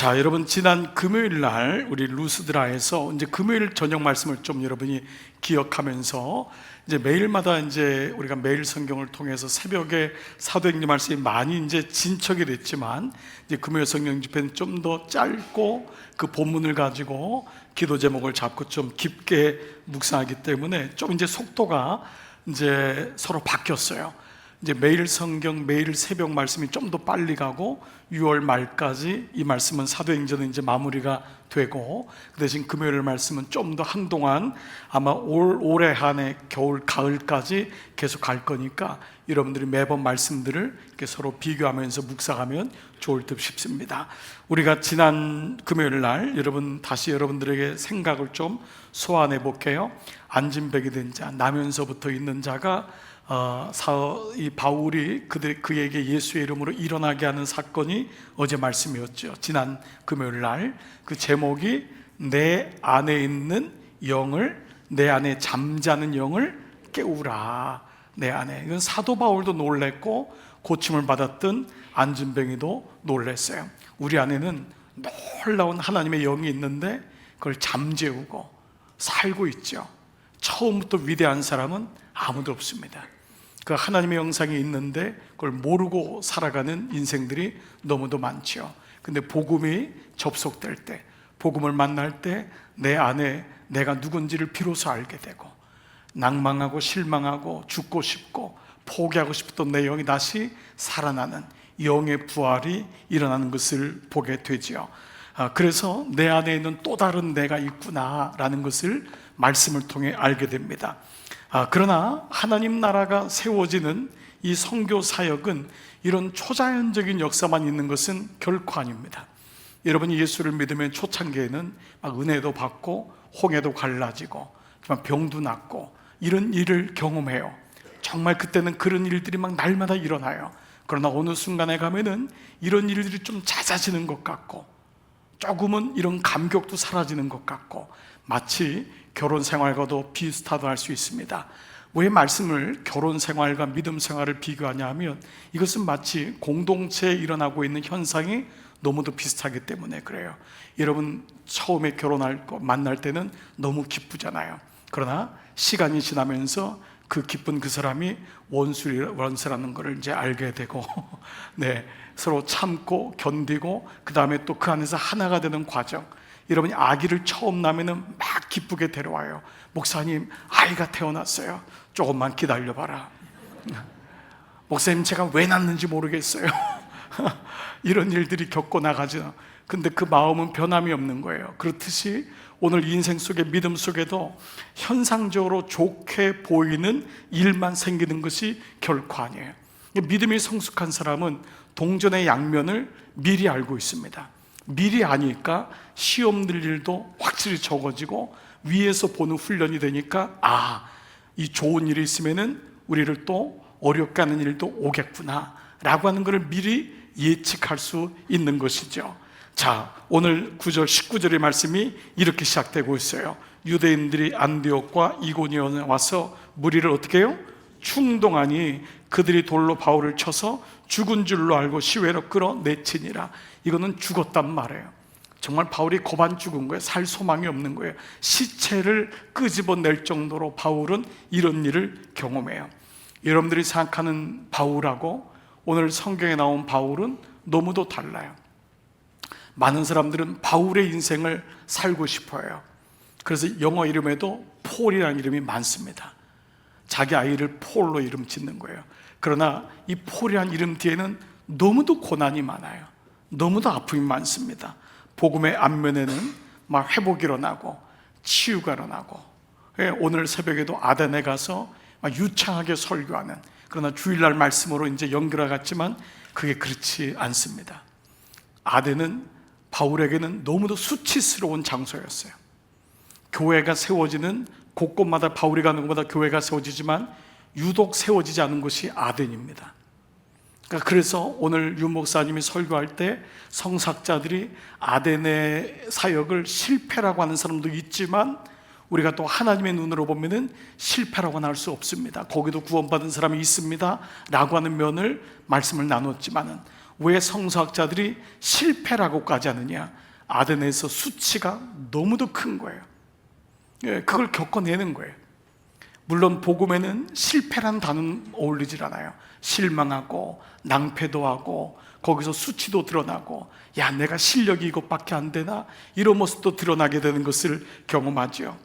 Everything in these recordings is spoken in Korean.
자, 여러분 지난 금요일 날 우리 루스드라에서 이제 금요일 저녁 말씀을 좀 여러분이 기억하면서 이제 매일마다 이제 우리가 매일 성경을 통해서 새벽에 사도행전 말씀이 많이 이제 진척이 됐지만 이제 금요일 성경 집회는 좀 더 짧고 그 본문을 가지고 기도 제목을 잡고 좀 깊게 묵상하기 때문에 좀 이제 속도가 이제 서로 바뀌었어요. 이제 매일 성경, 매일 새벽 말씀이 좀 더 빨리 가고 6월 말까지 이 말씀은 사도행전은 이제 마무리가 되고 그 대신 금요일 말씀은 좀 더 한동안 아마 올해 한해 겨울, 가을까지 계속 갈 거니까 여러분들이 매번 말씀들을 이렇게 서로 비교하면서 묵상하면 좋을 듯 싶습니다. 우리가 지난 금요일 날 다시 여러분들에게 생각을 좀 소환해 볼게요. 안진뱅이 된 자, 나면서부터 있는 자가 이 바울이 그에게 예수의 이름으로 일어나게 하는 사건이 어제 말씀이었죠. 지난 금요일 날 그 제목이 내 안에 있는 영을, 내 안에 잠자는 영을 깨우라. 내 안에. 이건 사도 바울도 놀랬고 고침을 받았던 안진뱅이도 놀랬어요. 우리 안에는 놀라운 하나님의 영이 있는데 그걸 잠재우고 살고 있죠. 처음부터 위대한 사람은 아무도 없습니다. 그 하나님의 영상이 있는데 그걸 모르고 살아가는 인생들이 너무도 많죠. 근데 복음이 접속될 때, 복음을 만날 때 내 안에 내가 누군지를 비로소 알게 되고 낭망하고 실망하고 죽고 싶고 포기하고 싶었던 내 영이 다시 살아나는 영의 부활이 일어나는 것을 보게 되죠. 그래서 내 안에 있는 또 다른 내가 있구나라는 것을 말씀을 통해 알게 됩니다. 그러나 하나님 나라가 세워지는 이 선교 사역은 이런 초자연적인 역사만 있는 것은 결코 아닙니다. 여러분이 예수를 믿으면 초창기에는 막 은혜도 받고 홍해도 갈라지고 병도 낫고 이런 일을 경험해요. 정말 그때는 그런 일들이 막 날마다 일어나요. 그러나 어느 순간에 가면은 이런 일들이 좀 잦아지는 것 같고 조금은 이런 감격도 사라지는 것 같고 마치 결혼 생활과도 비슷하다 할 수 있습니다. 왜 말씀을 결혼 생활과 믿음 생활을 비교하냐 하면 이것은 마치 공동체에 일어나고 있는 현상이 너무도 비슷하기 때문에 그래요. 여러분 처음에 만날 때는 너무 기쁘잖아요. 그러나 시간이 지나면서 그 기쁜 그 사람이 원수라는 것을 이제 알게 되고 네, 서로 참고 견디고 그 다음에 또 그 안에서 하나가 되는 과정. 여러분이 아기를 처음 낳으면 막 기쁘게 데려와요. 목사님 아이가 태어났어요. 조금만 기다려봐라. 목사님 제가 왜 낳는지 모르겠어요. 이런 일들이 겪고 나가죠. 근데 그 마음은 변함이 없는 거예요. 그렇듯이 오늘 인생 속에 믿음 속에도 현상적으로 좋게 보이는 일만 생기는 것이 결코 아니에요. 믿음이 성숙한 사람은 동전의 양면을 미리 알고 있습니다. 미리 아니까 시험 들 일도 확실히 적어지고 위에서 보는 훈련이 되니까 이 좋은 일이 있으면은 우리를 또 어렵게 하는 일도 오겠구나 라고 하는 것을 미리 예측할 수 있는 것이죠. 자, 오늘 9절 19절의 말씀이 이렇게 시작되고 있어요. 유대인들이 안디옥과 이고니온에 와서 무리를 어떻게 해요? 충동하니 그들이 돌로 바울을 쳐서 죽은 줄로 알고 시외로 끌어내치니라. 이거는 죽었단 말이에요. 정말 바울이 고반 죽은 거예요. 살 소망이 없는 거예요. 시체를 끄집어낼 정도로 바울은 이런 일을 경험해요. 여러분들이 생각하는 바울하고 오늘 성경에 나온 바울은 너무도 달라요. 많은 사람들은 바울의 인생을 살고 싶어요. 그래서 영어 이름에도 폴이라는 이름이 많습니다. 자기 아이를 폴로 이름 짓는 거예요. 그러나 이 폴이라는 이름 뒤에는 너무도 고난이 많아요. 너무도 아픔이 많습니다. 복음의 앞면에는 막 회복이 일어나고 치유가 일어나고 오늘 새벽에도 아덴에 가서 막 유창하게 설교하는, 그러나 주일날 말씀으로 이제 연결하겠지만 그게 그렇지 않습니다. 아덴은 바울에게는 너무도 수치스러운 장소였어요. 교회가 세워지는 곳곳마다 바울이 가는 곳마다 교회가 세워지지만 유독 세워지지 않은 곳이 아덴입니다. 그래서 오늘 윤 목사님이 설교할 때 성삭자들이 아덴의 사역을 실패라고 하는 사람도 있지만 우리가 또 하나님의 눈으로 보면은 실패라고는 할 수 없습니다. 거기도 구원받은 사람이 있습니다 라고 하는 면을 말씀을 나눴지만은 왜 성서학자들이 실패라고까지 하느냐? 아덴에서 수치가 너무도 큰 거예요. 그걸 겪어내는 거예요. 물론 복음에는 실패란 단어는 어울리질 않아요. 실망하고 낭패도 하고 거기서 수치도 드러나고, 야, 내가 실력이 이것밖에 안 되나? 이런 모습도 드러나게 되는 것을 경험하죠.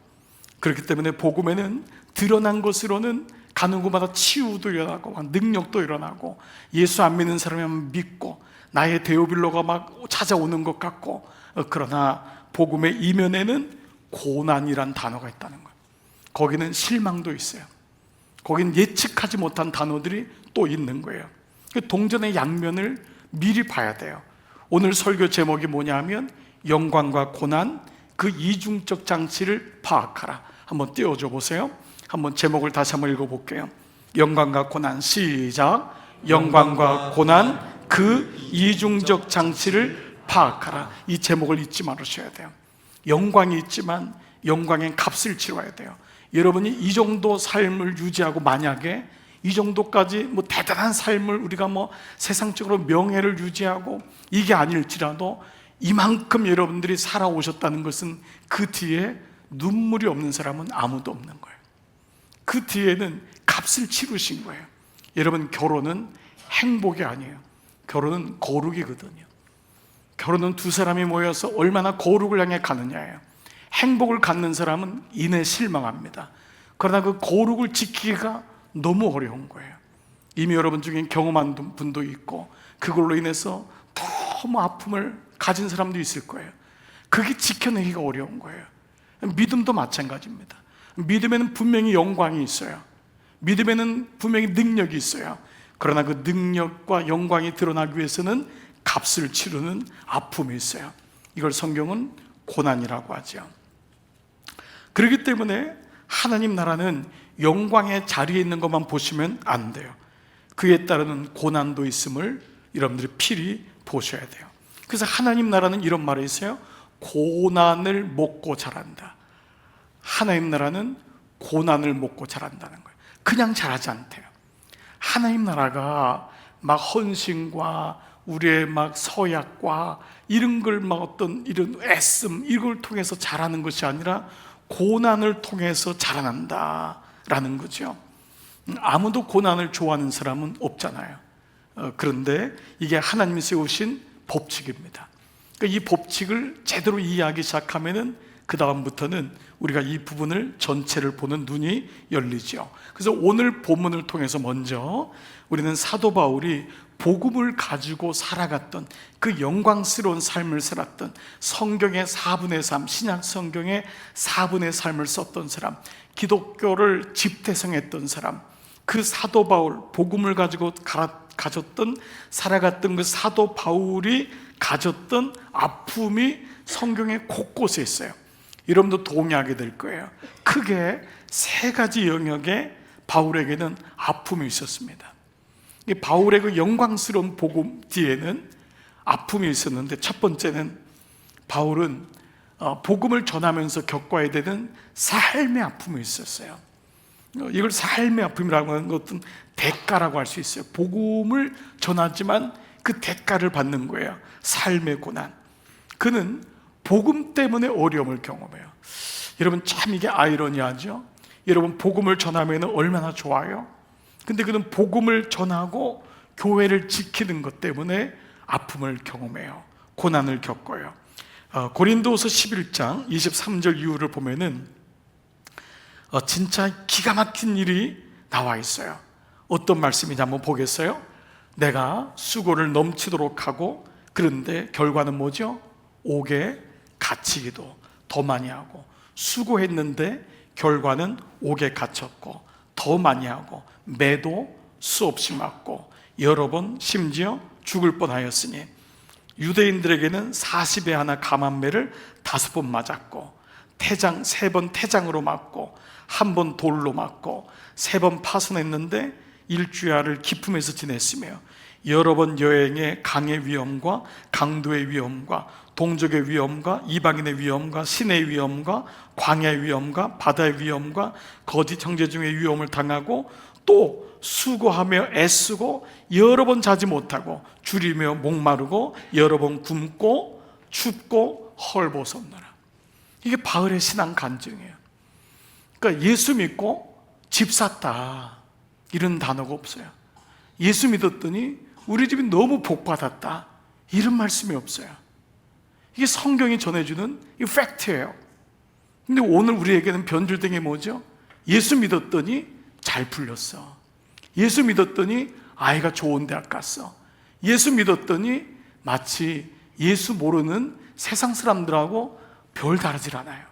그렇기 때문에 복음에는 드러난 것으로는 가는 곳마다 치유도 일어나고 능력도 일어나고, 예수 안 믿는 사람이 믿고 나의 데오빌로가 막 찾아오는 것 같고, 그러나 복음의 이면에는 고난이란 단어가 있다는 거예요. 거기는 실망도 있어요. 거기는 예측하지 못한 단어들이 또 있는 거예요. 동전의 양면을 미리 봐야 돼요. 오늘 설교 제목이 뭐냐면 영광과 고난, 그 이중적 장치를 파악하라. 한번 띄워줘 보세요. 한번 제목을 다시 한번 읽어볼게요. 영광과 고난, 시작. 영광과 고난, 그 이중적 장치를 파악하라. 이 제목을 잊지 말으셔야 돼요. 영광이 있지만 영광의 값을 치러야 돼요. 여러분이 이 정도 삶을 유지하고, 만약에 이 정도까지 대단한 삶을 우리가 세상적으로 명예를 유지하고 이게 아닐지라도 이만큼 여러분들이 살아오셨다는 것은 그 뒤에 눈물이 없는 사람은 아무도 없는 거예요. 그 뒤에는 값을 치르신 거예요. 여러분, 결혼은 행복이 아니에요. 결혼은 거룩이거든요. 결혼은 두 사람이 모여서 얼마나 거룩을 향해 가느냐예요. 행복을 갖는 사람은 이내 실망합니다. 그러나 그 거룩을 지키기가 너무 어려운 거예요. 이미 여러분 중에 경험한 분도 있고 그걸로 인해서 너무 아픔을 가진 사람도 있을 거예요. 그게 지켜내기가 어려운 거예요. 믿음도 마찬가지입니다. 믿음에는 분명히 영광이 있어요. 믿음에는 분명히 능력이 있어요. 그러나 그 능력과 영광이 드러나기 위해서는 값을 치르는 아픔이 있어요. 이걸 성경은 고난이라고 하죠. 그렇기 때문에 하나님 나라는 영광의 자리에 있는 것만 보시면 안 돼요. 그에 따르는 고난도 있음을 여러분들이 필히 보셔야 돼요. 그래서 하나님 나라는 이런 말이 있어요. 고난을 먹고 자란다. 하나님 나라는 고난을 먹고 자란다는 거예요. 그냥 자라지 않대요. 하나님 나라가 막 헌신과 우리의 막 서약과 이런 걸 어떤 이런 애씀 이걸 통해서 자라는 것이 아니라 고난을 통해서 자라난다라는 거죠. 아무도 고난을 좋아하는 사람은 없잖아요. 그런데 이게 하나님이 세우신 법칙입니다. 그러니까 이 법칙을 제대로 이해하기 시작하면은 그 다음부터는 우리가 이 부분을 전체를 보는 눈이 열리죠. 그래서 오늘 본문을 통해서 먼저 우리는 사도 바울이 복음을 가지고 살아갔던 그 영광스러운 삶을 살았던, 성경의 4분의 3, 신약 성경의 4분의 삶을 썼던 사람, 기독교를 집대성했던 사람, 그 사도 바울, 복음을 가지고 가졌던, 살아갔던 그 사도 바울이 가졌던 아픔이 성경의 곳곳에 있어요. 여러분도 동의하게 될 거예요. 크게 세 가지 영역에 바울에게는 아픔이 있었습니다. 바울의 그 영광스러운 복음 뒤에는 아픔이 있었는데, 첫 번째는 바울은 복음을 전하면서 겪어야 되는 삶의 아픔이 있었어요. 이걸 삶의 아픔이라고 하는 것은 대가라고 할 수 있어요. 복음을 전하지만 그 대가를 받는 거예요. 삶의 고난. 그는 복음 때문에 어려움을 경험해요. 여러분, 참 이게 아이러니하죠. 여러분, 복음을 전하면 얼마나 좋아요. 근데 그는 복음을 전하고 교회를 지키는 것 때문에 아픔을 경험해요. 고난을 겪어요. 고린도후서 11장 23절 이후를 보면은 진짜 기가 막힌 일이 나와 있어요. 어떤 말씀인지 한번 보겠어요? 내가 수고를 넘치도록 하고, 그런데 결과는 뭐죠? 옥에 갇히기도 더 많이 하고, 수고했는데 결과는 옥에 갇혔고, 더 많이 하고, 매도 수없이 맞고, 여러 번 심지어 죽을 뻔하였으니, 유대인들에게는 40에 하나 감한매를 5번 맞았고, 태장 3번 태장으로 맞고, 1번 돌로 맞고, 3번 파손했는데 일주야를 기품에서 지냈으며, 여러 번 여행에 강의 위험과 강도의 위험과 동족의 위험과 이방인의 위험과 신의 위험과 광야의 위험과 바다의 위험과 거짓 형제 중의 위험을 당하고, 또 수고하며 애쓰고 여러 번 자지 못하고 줄이며 목마르고 여러 번 굶고 춥고 헐벗었노라. 이게 바울의 신앙 간증이에요. 그러니까 예수 믿고 집 샀다 이런 단어가 없어요. 예수 믿었더니 우리 집이 너무 복받았다 이런 말씀이 없어요. 이게 성경이 전해주는 이 팩트예요. 근데 오늘 우리에게는 변질된 게 뭐죠? 예수 믿었더니 잘 풀렸어. 예수 믿었더니 아이가 좋은 대학 갔어. 예수 믿었더니 마치 예수 모르는 세상 사람들하고 별 다르질 않아요.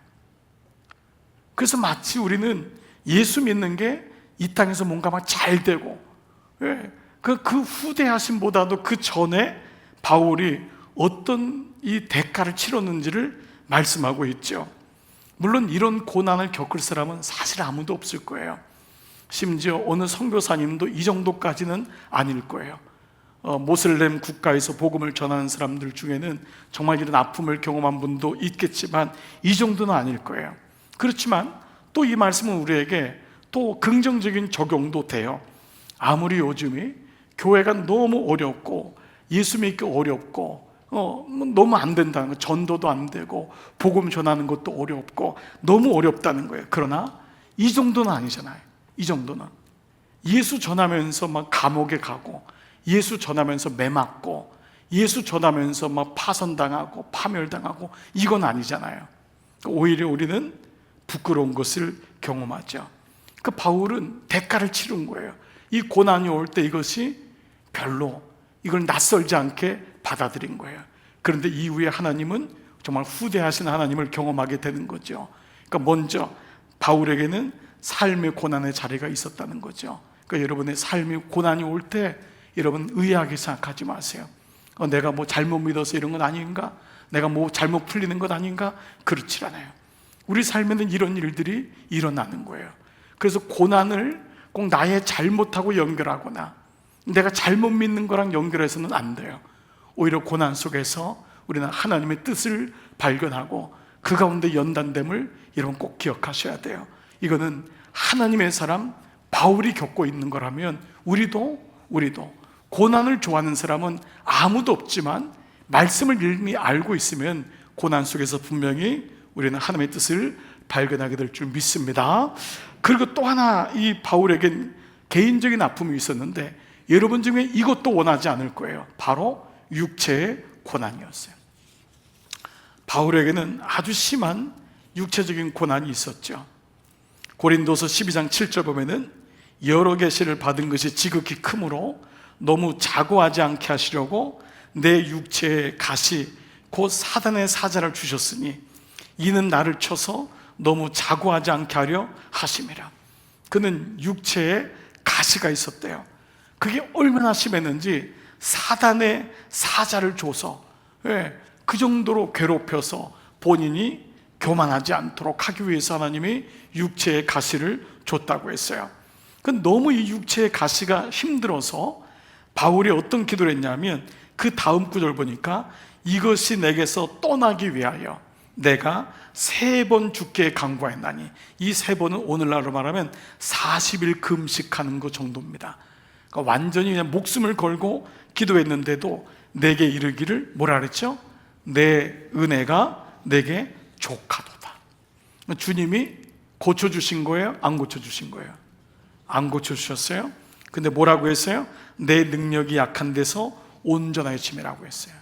그래서 마치 우리는 예수 믿는 게 이 땅에서 뭔가 막 잘 되고, 그 후대하심보다도 그 전에 바울이 어떤 이 대가를 치렀는지를 말씀하고 있죠. 물론 이런 고난을 겪을 사람은 사실 아무도 없을 거예요. 심지어 어느 선교사님도 이 정도까지는 아닐 거예요. 모슬렘 국가에서 복음을 전하는 사람들 중에는 정말 이런 아픔을 경험한 분도 있겠지만 이 정도는 아닐 거예요. 그렇지만 또 이 말씀은 우리에게 또 긍정적인 적용도 돼요. 아무리 요즘이 교회가 너무 어렵고 예수 믿기 어렵고 너무 안 된다는 거, 전도도 안 되고 복음 전하는 것도 어렵고 너무 어렵다는 거예요. 그러나 이 정도는 아니잖아요. 이 정도는 예수 전하면서 막 감옥에 가고 예수 전하면서 매 맞고 예수 전하면서 막 파선당하고 파멸당하고 이건 아니잖아요. 오히려 우리는 부끄러운 것을 경험하죠. 그 바울은 대가를 치른 거예요. 이 고난이 올 때 이것이 별로 이걸 낯설지 않게 받아들인 거예요. 그런데 이후에 하나님은 정말 후대하신 하나님을 경험하게 되는 거죠. 그러니까 먼저 바울에게는 삶의 고난의 자리가 있었다는 거죠. 그러니까 여러분의 삶이 고난이 올 때 여러분 의아하게 생각하지 마세요. 내가 뭐 잘못 믿어서 이런 건 아닌가? 내가 뭐 잘못 풀리는 것 아닌가? 그렇지 않아요. 우리 삶에는 이런 일들이 일어나는 거예요. 그래서 고난을 꼭 나의 잘못하고 연결하거나 내가 잘못 믿는 거랑 연결해서는 안 돼요. 오히려 고난 속에서 우리는 하나님의 뜻을 발견하고 그 가운데 연단됨을 여러분 꼭 기억하셔야 돼요. 이거는 하나님의 사람 바울이 겪고 있는 거라면 우리도 고난을 좋아하는 사람은 아무도 없지만 말씀을 이미 알고 있으면 고난 속에서 분명히 우리는 하나님의 뜻을 발견하게 될 줄 믿습니다. 그리고 또 하나 이 바울에겐 개인적인 아픔이 있었는데 여러분 중에 이것도 원하지 않을 거예요. 바로 육체의 고난이었어요. 바울에게는 아주 심한 육체적인 고난이 있었죠. 고린도서 12장 7절 보면은 여러 계시를 받은 것이 지극히 크므로 너무 자고하지 않게 하시려고 내 육체의 가시 곧 사단의 사자를 주셨으니 이는 나를 쳐서 너무 자고하지 않게 하려 하심이라. 그는 육체에 가시가 있었대요. 그게 얼마나 심했는지 사단의 사자를 줘서 그 정도로 괴롭혀서 본인이 교만하지 않도록 하기 위해서 하나님이 육체의 가시를 줬다고 했어요. 너무 이 육체의 가시가 힘들어서 바울이 어떤 기도를 했냐면 그 다음 구절 보니까 이것이 내게서 떠나기 위하여 내가 3번 죽게 간구하였나니, 이 3번은 오늘날로 말하면 40일 금식하는 것 정도입니다. 그러니까 완전히 그냥 목숨을 걸고 기도했는데도 내게 이르기를 뭐라 그랬죠? 내 은혜가 내게 족하도다. 주님이 고쳐주신 거예요? 안 고쳐주신 거예요? 안 고쳐주셨어요? 근데 뭐라고 했어요? 내 능력이 약한 데서 온전하여 침이라고 했어요.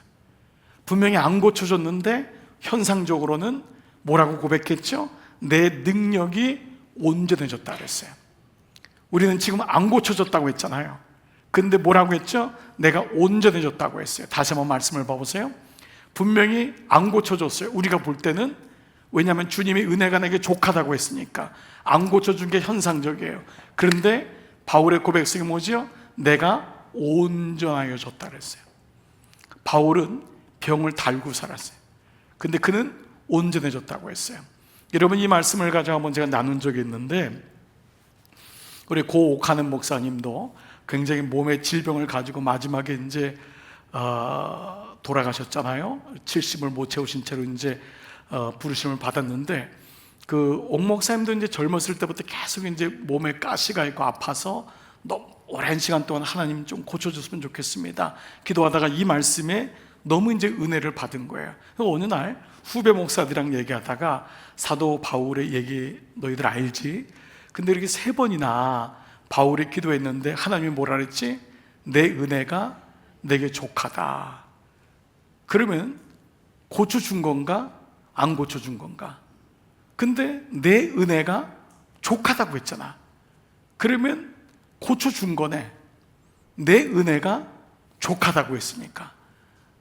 분명히 안 고쳐줬는데 현상적으로는 뭐라고 고백했죠? 내 능력이 온전해졌다 그랬어요. 우리는 지금 안 고쳐졌다고 했잖아요. 근데 뭐라고 했죠? 내가 온전해졌다고 했어요. 다시 한번 말씀을 봐보세요. 분명히 안 고쳐졌어요. 우리가 볼 때는. 왜냐하면 주님이 은혜가 내게 족하다고 했으니까 안 고쳐준 게 현상적이에요. 그런데 바울의 고백성이 뭐죠? 내가 온전하여졌다 그랬어요. 바울은 병을 달고 살았어요. 근데 그는 온전해졌다고 했어요. 여러분, 이 말씀을 가지고 한번 제가 나눈 적이 있는데, 우리 고 옥하는 목사님도 굉장히 몸의 질병을 가지고 마지막에 이제 돌아가셨잖아요. 70을 못 채우신 채로 이제 부르심을 받았는데, 그 옥 목사님도 이제 젊었을 때부터 계속 이제 몸에 가시가 있고 아파서 너무 오랜 시간 동안 하나님 좀 고쳐줬으면 좋겠습니다. 기도하다가 이 말씀에 너무 이제 은혜를 받은 거예요. 어느 날 후배 목사들이랑 얘기하다가 사도 바울의 얘기 너희들 알지? 근데 이렇게 3번이나 바울이 기도했는데 하나님이 뭐라 그랬지? 내 은혜가 내게 족하다. 그러면 고쳐준 건가? 안 고쳐준 건가? 근데 내 은혜가 족하다고 했잖아. 그러면 고쳐준 거네. 내 은혜가 족하다고 했으니까,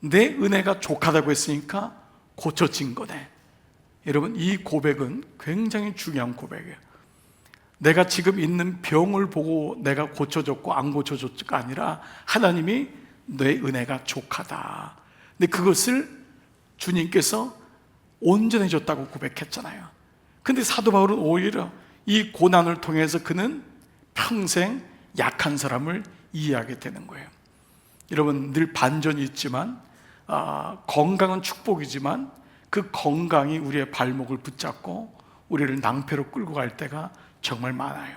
내 은혜가 족하다고 했으니까 고쳐진 거네. 여러분, 이 고백은 굉장히 중요한 고백이에요. 내가 지금 있는 병을 보고 내가 고쳐졌고 안 고쳐졌가 아니라 하나님이 내 은혜가 족하다. 근데 그것을 주님께서 온전해 졌다고 고백했잖아요. 근데 사도 바울은 오히려 이 고난을 통해서 그는 평생 약한 사람을 이해하게 되는 거예요. 여러분, 늘 반전이 있지만 건강은 축복이지만 그 건강이 우리의 발목을 붙잡고 우리를 낭패로 끌고 갈 때가 정말 많아요.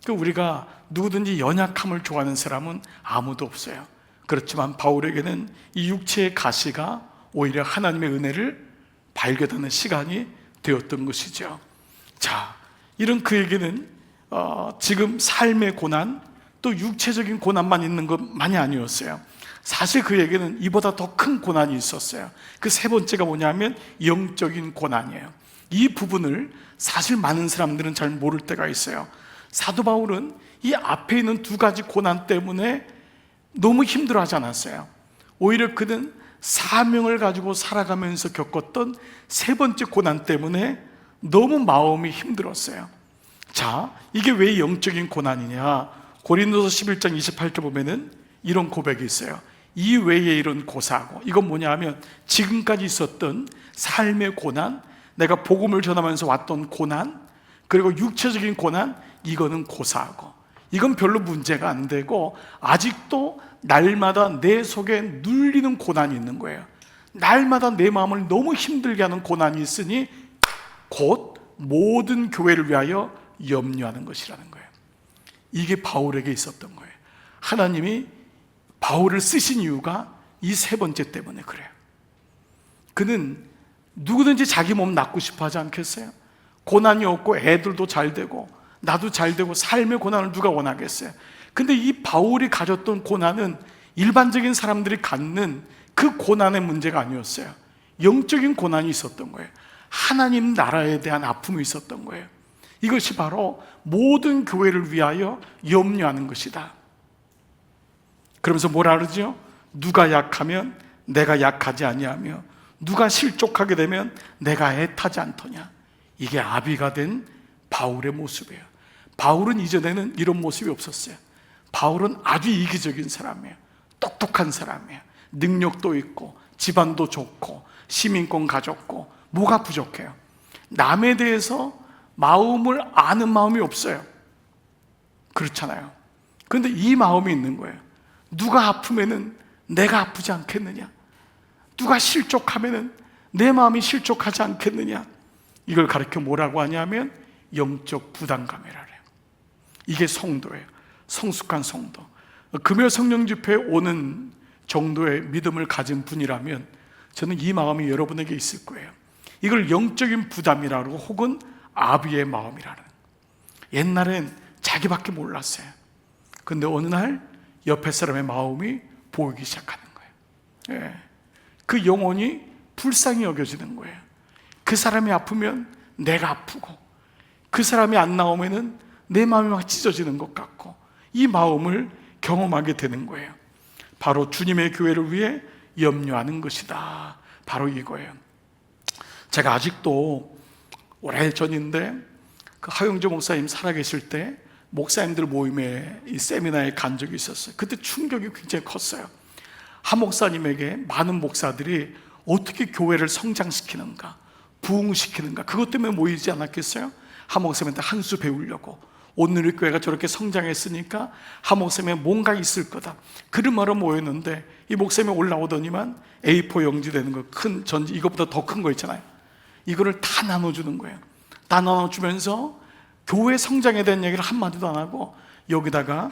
우리가 누구든지 연약함을 좋아하는 사람은 아무도 없어요. 그렇지만 바울에게는 이 육체의 가시가 오히려 하나님의 은혜를 발견하는 시간이 되었던 것이죠. 자, 이런 그에게는 지금 삶의 고난, 또 육체적인 고난만 있는 것만이 아니었어요. 사실 그에게는 이보다 더 큰 고난이 있었어요. 그 3번째가 뭐냐면 영적인 고난이에요. 이 부분을 사실 많은 사람들은 잘 모를 때가 있어요. 사도 바울은 이 앞에 있는 2가지 고난 때문에 너무 힘들어하지 않았어요. 오히려 그는 사명을 가지고 살아가면서 겪었던 3번째 고난 때문에 너무 마음이 힘들었어요. 자, 이게 왜 영적인 고난이냐? 고린도서 11장 28절 보면은 이런 고백이 있어요. 이 외에 이런 고사하고, 이건 뭐냐 하면 지금까지 있었던 삶의 고난, 내가 복음을 전하면서 왔던 고난, 그리고 육체적인 고난, 이거는 고사하고, 이건 별로 문제가 안 되고 아직도 날마다 내 속에 눌리는 고난이 있는 거예요. 날마다 내 마음을 너무 힘들게 하는 고난이 있으니 곧 모든 교회를 위하여 염려하는 것이라는 거예요. 이게 바울에게 있었던 거예요. 하나님이 바울을 쓰신 이유가 이 3번째 때문에 그래요. 그는 누구든지 자기 몸 낫고 싶어 하지 않겠어요? 고난이 없고 애들도 잘 되고 나도 잘 되고 삶의 고난을 누가 원하겠어요? 근데 이 바울이 가졌던 고난은 일반적인 사람들이 갖는 그 고난의 문제가 아니었어요. 영적인 고난이 있었던 거예요. 하나님 나라에 대한 아픔이 있었던 거예요. 이것이 바로 모든 교회를 위하여 염려하는 것이다. 그러면서 뭐라 그러죠? 누가 약하면 내가 약하지 아니하며 누가 실족하게 되면 내가 애타지 않더냐. 이게 아비가 된 바울의 모습이에요. 바울은 이전에는 이런 모습이 없었어요. 바울은 아주 이기적인 사람이에요. 똑똑한 사람이에요. 능력도 있고 집안도 좋고 시민권 가졌고 뭐가 부족해요? 남에 대해서 마음을 아는 마음이 없어요. 그렇잖아요. 그런데 이 마음이 있는 거예요. 누가 아프면은 내가 아프지 않겠느냐? 누가 실족하면은 내 마음이 실족하지 않겠느냐? 이걸 가르쳐 뭐라고 하냐면 영적 부담감이라 그래요. 이게 성도예요. 성숙한 성도. 금요 성령 집회에 오는 정도의 믿음을 가진 분이라면 저는 이 마음이 여러분에게 있을 거예요. 이걸 영적인 부담이라고 혹은 아비의 마음이라는. 옛날엔 자기밖에 몰랐어요. 근데 어느 날 옆에 사람의 마음이 보이기 시작하는 거예요. 예. 그 영혼이 불쌍히 여겨지는 거예요. 그 사람이 아프면 내가 아프고 그 사람이 안 나오면은 내 마음이 막 찢어지는 것 같고 이 마음을 경험하게 되는 거예요. 바로 주님의 교회를 위해 염려하는 것이다. 바로 이거예요. 제가 아직도 오래전인데 그 하영조 목사님 살아계실 때 목사님들 모임에 이 세미나에 간 적이 있었어요. 그때 충격이 굉장히 컸어요. 한 목사님에게 많은 목사들이 어떻게 교회를 성장시키는가, 부흥시키는가, 그것 때문에 모이지 않았겠어요? 한 목사님한테 한 수 배우려고. 오늘의 교회가 저렇게 성장했으니까 한 목사님에 뭔가 있을 거다, 그런 말로 모였는데 이 목사님이 올라오더니만 A4 용지 되는 거, 큰 전지, 이것보다 더 큰 거 있잖아요. 이거를 다 나눠주는 거예요. 다 나눠주면서 교회 성장에 대한 얘기를 한마디도 안 하고 여기다가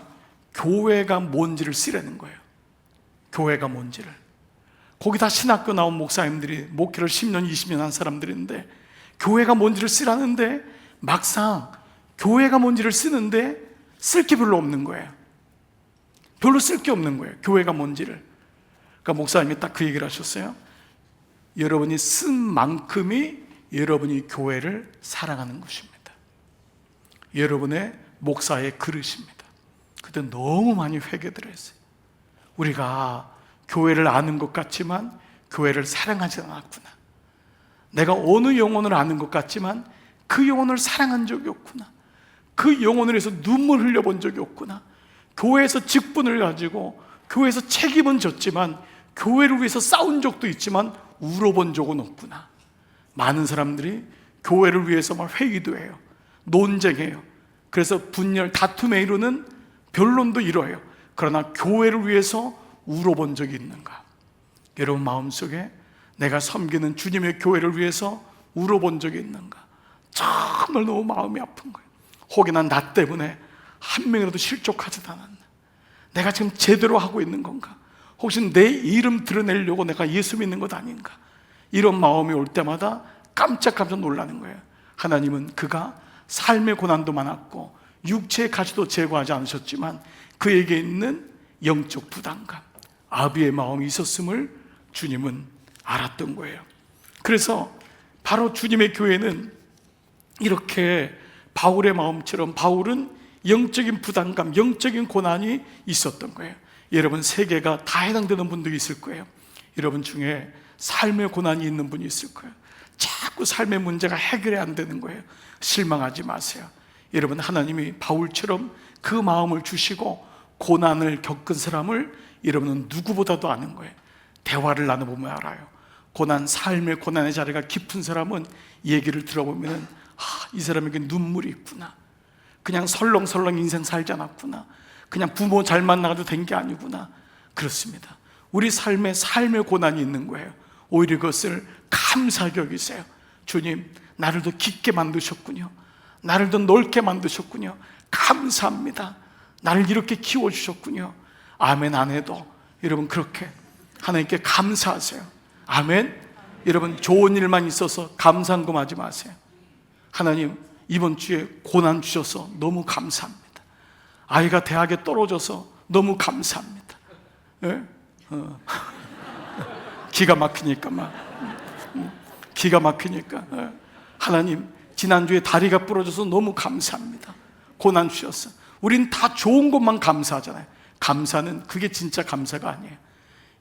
교회가 뭔지를 쓰라는 거예요. 교회가 뭔지를. 거기 다 신학교 나온 목사님들이 목회를 10년, 20년 한 사람들인데 교회가 뭔지를 쓰라는데 막상 교회가 뭔지를 쓰는데 쓸 게 별로 없는 거예요. 별로 쓸 게 없는 거예요. 교회가 뭔지를. 그러니까 목사님이 딱 그 얘기를 하셨어요. 여러분이 쓴 만큼이 여러분이 교회를 사랑하는 것입니다. 여러분의 목사의 그릇입니다. 그때 너무 많이 회개를 했어요. 우리가 교회를 아는 것 같지만 교회를 사랑하지 않았구나. 내가 어느 영혼을 아는 것 같지만 그 영혼을 사랑한 적이 없구나. 그 영혼을 위해서 눈물 흘려본 적이 없구나. 교회에서 직분을 가지고 교회에서 책임은 졌지만 교회를 위해서 싸운 적도 있지만 울어본 적은 없구나. 많은 사람들이 교회를 위해서 막 회의도 해요. 논쟁해요. 그래서 분열, 다툼에 이르는 변론도 이뤄요. 그러나 교회를 위해서 울어본 적이 있는가? 여러분 마음속에 내가 섬기는 주님의 교회를 위해서 울어본 적이 있는가? 정말 너무 마음이 아픈 거예요. 혹여나 나 때문에 한 명이라도 실족하지도 않았나? 내가 지금 제대로 하고 있는 건가? 혹시 내 이름 드러내려고 내가 예수 믿는 것 아닌가? 이런 마음이 올 때마다 깜짝깜짝 놀라는 거예요. 하나님은 그가 삶의 고난도 많았고 육체의 가치도 제거하지 않으셨지만 그에게 있는 영적 부담감, 아비의 마음이 있었음을 주님은 알았던 거예요. 그래서 바로 주님의 교회는 이렇게 바울의 마음처럼 바울은 영적인 부담감, 영적인 고난이 있었던 거예요. 여러분 세계가 다 해당되는 분들이 있을 거예요. 여러분 중에 삶의 고난이 있는 분이 있을 거예요. 자꾸 삶의 문제가 해결이 안 되는 거예요. 실망하지 마세요. 여러분 하나님이 바울처럼 그 마음을 주시고 고난을 겪은 사람을 여러분은 누구보다도 아는 거예요. 대화를 나눠보면 알아요. 고난, 삶의 고난의 자리가 깊은 사람은 얘기를 들어보면 이 사람에게 눈물이 있구나. 그냥 설렁설렁 인생 살지 않았구나. 그냥 부모 잘 만나가지고 된 게 아니구나. 그렇습니다. 우리 삶의 고난이 있는 거예요. 오히려 그것을 감사하게 여기세요. 주님, 나를 더 깊게 만드셨군요. 나를 더 넓게 만드셨군요. 감사합니다. 나를 이렇게 키워주셨군요. 아멘 안 해도 여러분 그렇게 하나님께 감사하세요. 아멘. 여러분 좋은 일만 있어서 감상금하지 마세요. 하나님 이번 주에 고난 주셔서 너무 감사합니다. 아이가 대학에 떨어져서 너무 감사합니다. 예? 기가 막히니까 기가 막히니까 하나님 지난주에 다리가 부러져서 너무 감사합니다. 고난 주셨어. 우린 다 좋은 것만 감사하잖아요. 감사는 그게 진짜 감사가 아니에요.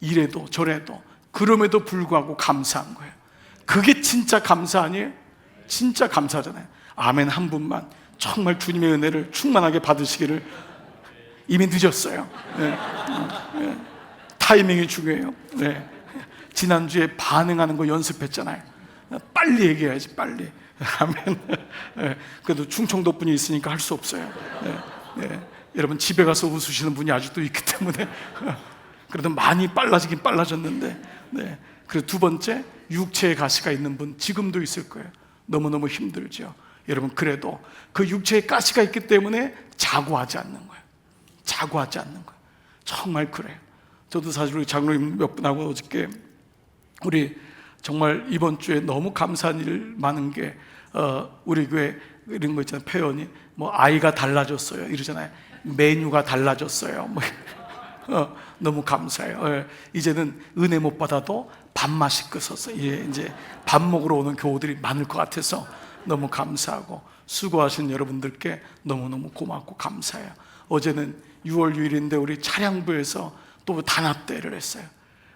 이래도 저래도 그럼에도 불구하고 감사한 거예요. 그게 진짜 감사 아니에요? 진짜 감사하잖아요. 아멘 한 분만 정말 주님의 은혜를 충만하게 받으시기를. 이미 늦었어요. 네. 네. 타이밍이 중요해요. 네. 지난주에 반응하는 거 연습했잖아요. 빨리 얘기해야지 빨리. 아멘. 네. 그래도 충청도 분이 있으니까 할 수 없어요. 네. 네. 여러분 집에 가서 웃으시는 분이 아직도 있기 때문에 그래도 많이 빨라지긴 빨라졌는데 네. 그리고 두 번째 육체의 가시가 있는 분 지금도 있을 거예요. 너무너무 힘들죠. 여러분 그래도 그 육체의 가시가 있기 때문에 자고하지 않는 거예요. 자고하지 않는 거예요. 정말 그래요. 저도 사실 우리 장로님 몇 분하고 어저께 우리 정말 이번 주에 너무 감사한 일 많은 게 우리 교회 이런 거 있잖아요. 표현이 뭐 아이가 달라졌어요 이러잖아요. 메뉴가 달라졌어요. 뭐 너무 감사해요. 이제는 은혜 못 받아도 밥맛이 끝어서 이제 밥 먹으러 오는 교우들이 많을 것 같아서 너무 감사하고 수고하신 여러분들께 너무너무 고맙고 감사해요. 어제는 6월 6일인데 우리 차량부에서 또 단합대회를 했어요.